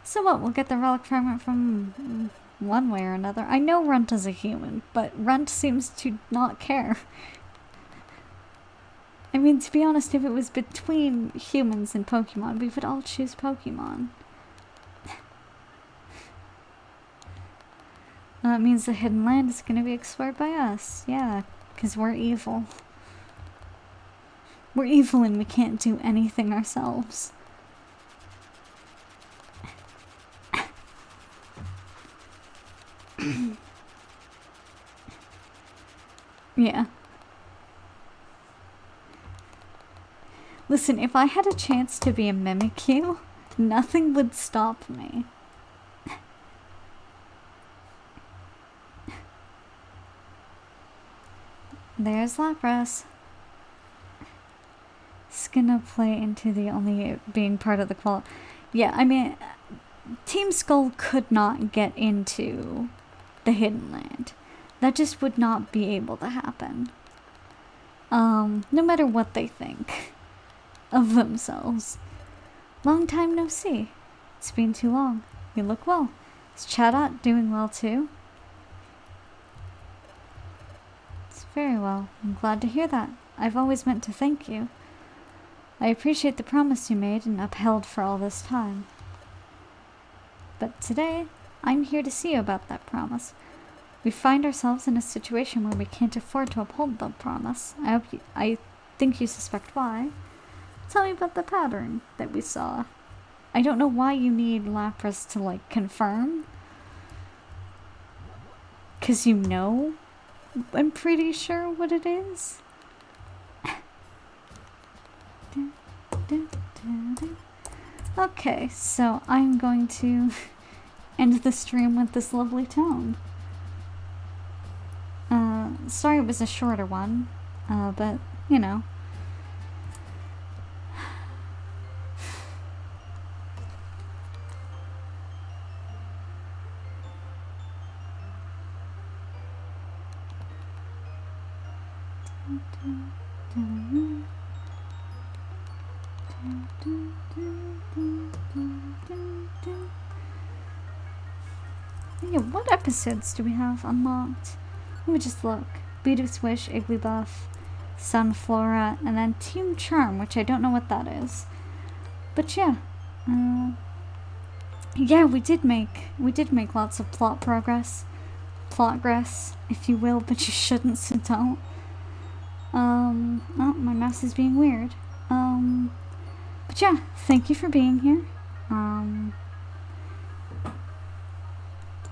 So what, we'll get the relic fragment from one way or another. I know Runt is a human, but Runt seems to not care. I mean, to be honest, if it was between humans and Pokemon, we would all choose Pokemon. That means the hidden land is going to be explored by us. Yeah, because we're evil. We're evil and we can't do anything ourselves. Yeah. Listen, if I had a chance to be a Mimikyu, nothing would stop me. There's Lapras. It's gonna play into the only being part of the qual. Yeah, I mean, Team Skull could not get into the Hidden Land. That just would not be able to happen. No matter what they think of themselves. Long time no see. It's been too long. You look well. Is Chatot doing well too? It's very well. I'm glad to hear that. I've always meant to thank you. I appreciate the promise you made and upheld for all this time. But today, I'm here to see you about that promise. We find ourselves in a situation where we can't afford to uphold the promise. I think you suspect why. Tell me about the pattern that we saw. I don't know why you need Lapras to, like, confirm. 'Cause you know, I'm pretty sure what it is. Okay, so I'm going to end the stream with this lovely tone. Sorry it was a shorter one, but, you know. Yeah, what episodes do we have unlocked? Let me just look. Beedus Wish, Igglybuff, Sunflora, and then Team Charm, which I don't know what that is. But yeah. Yeah, we did make lots of plotgress, if you will, but you shouldn't, so don't. Oh, my mouse is being weird. But yeah, thank you for being here.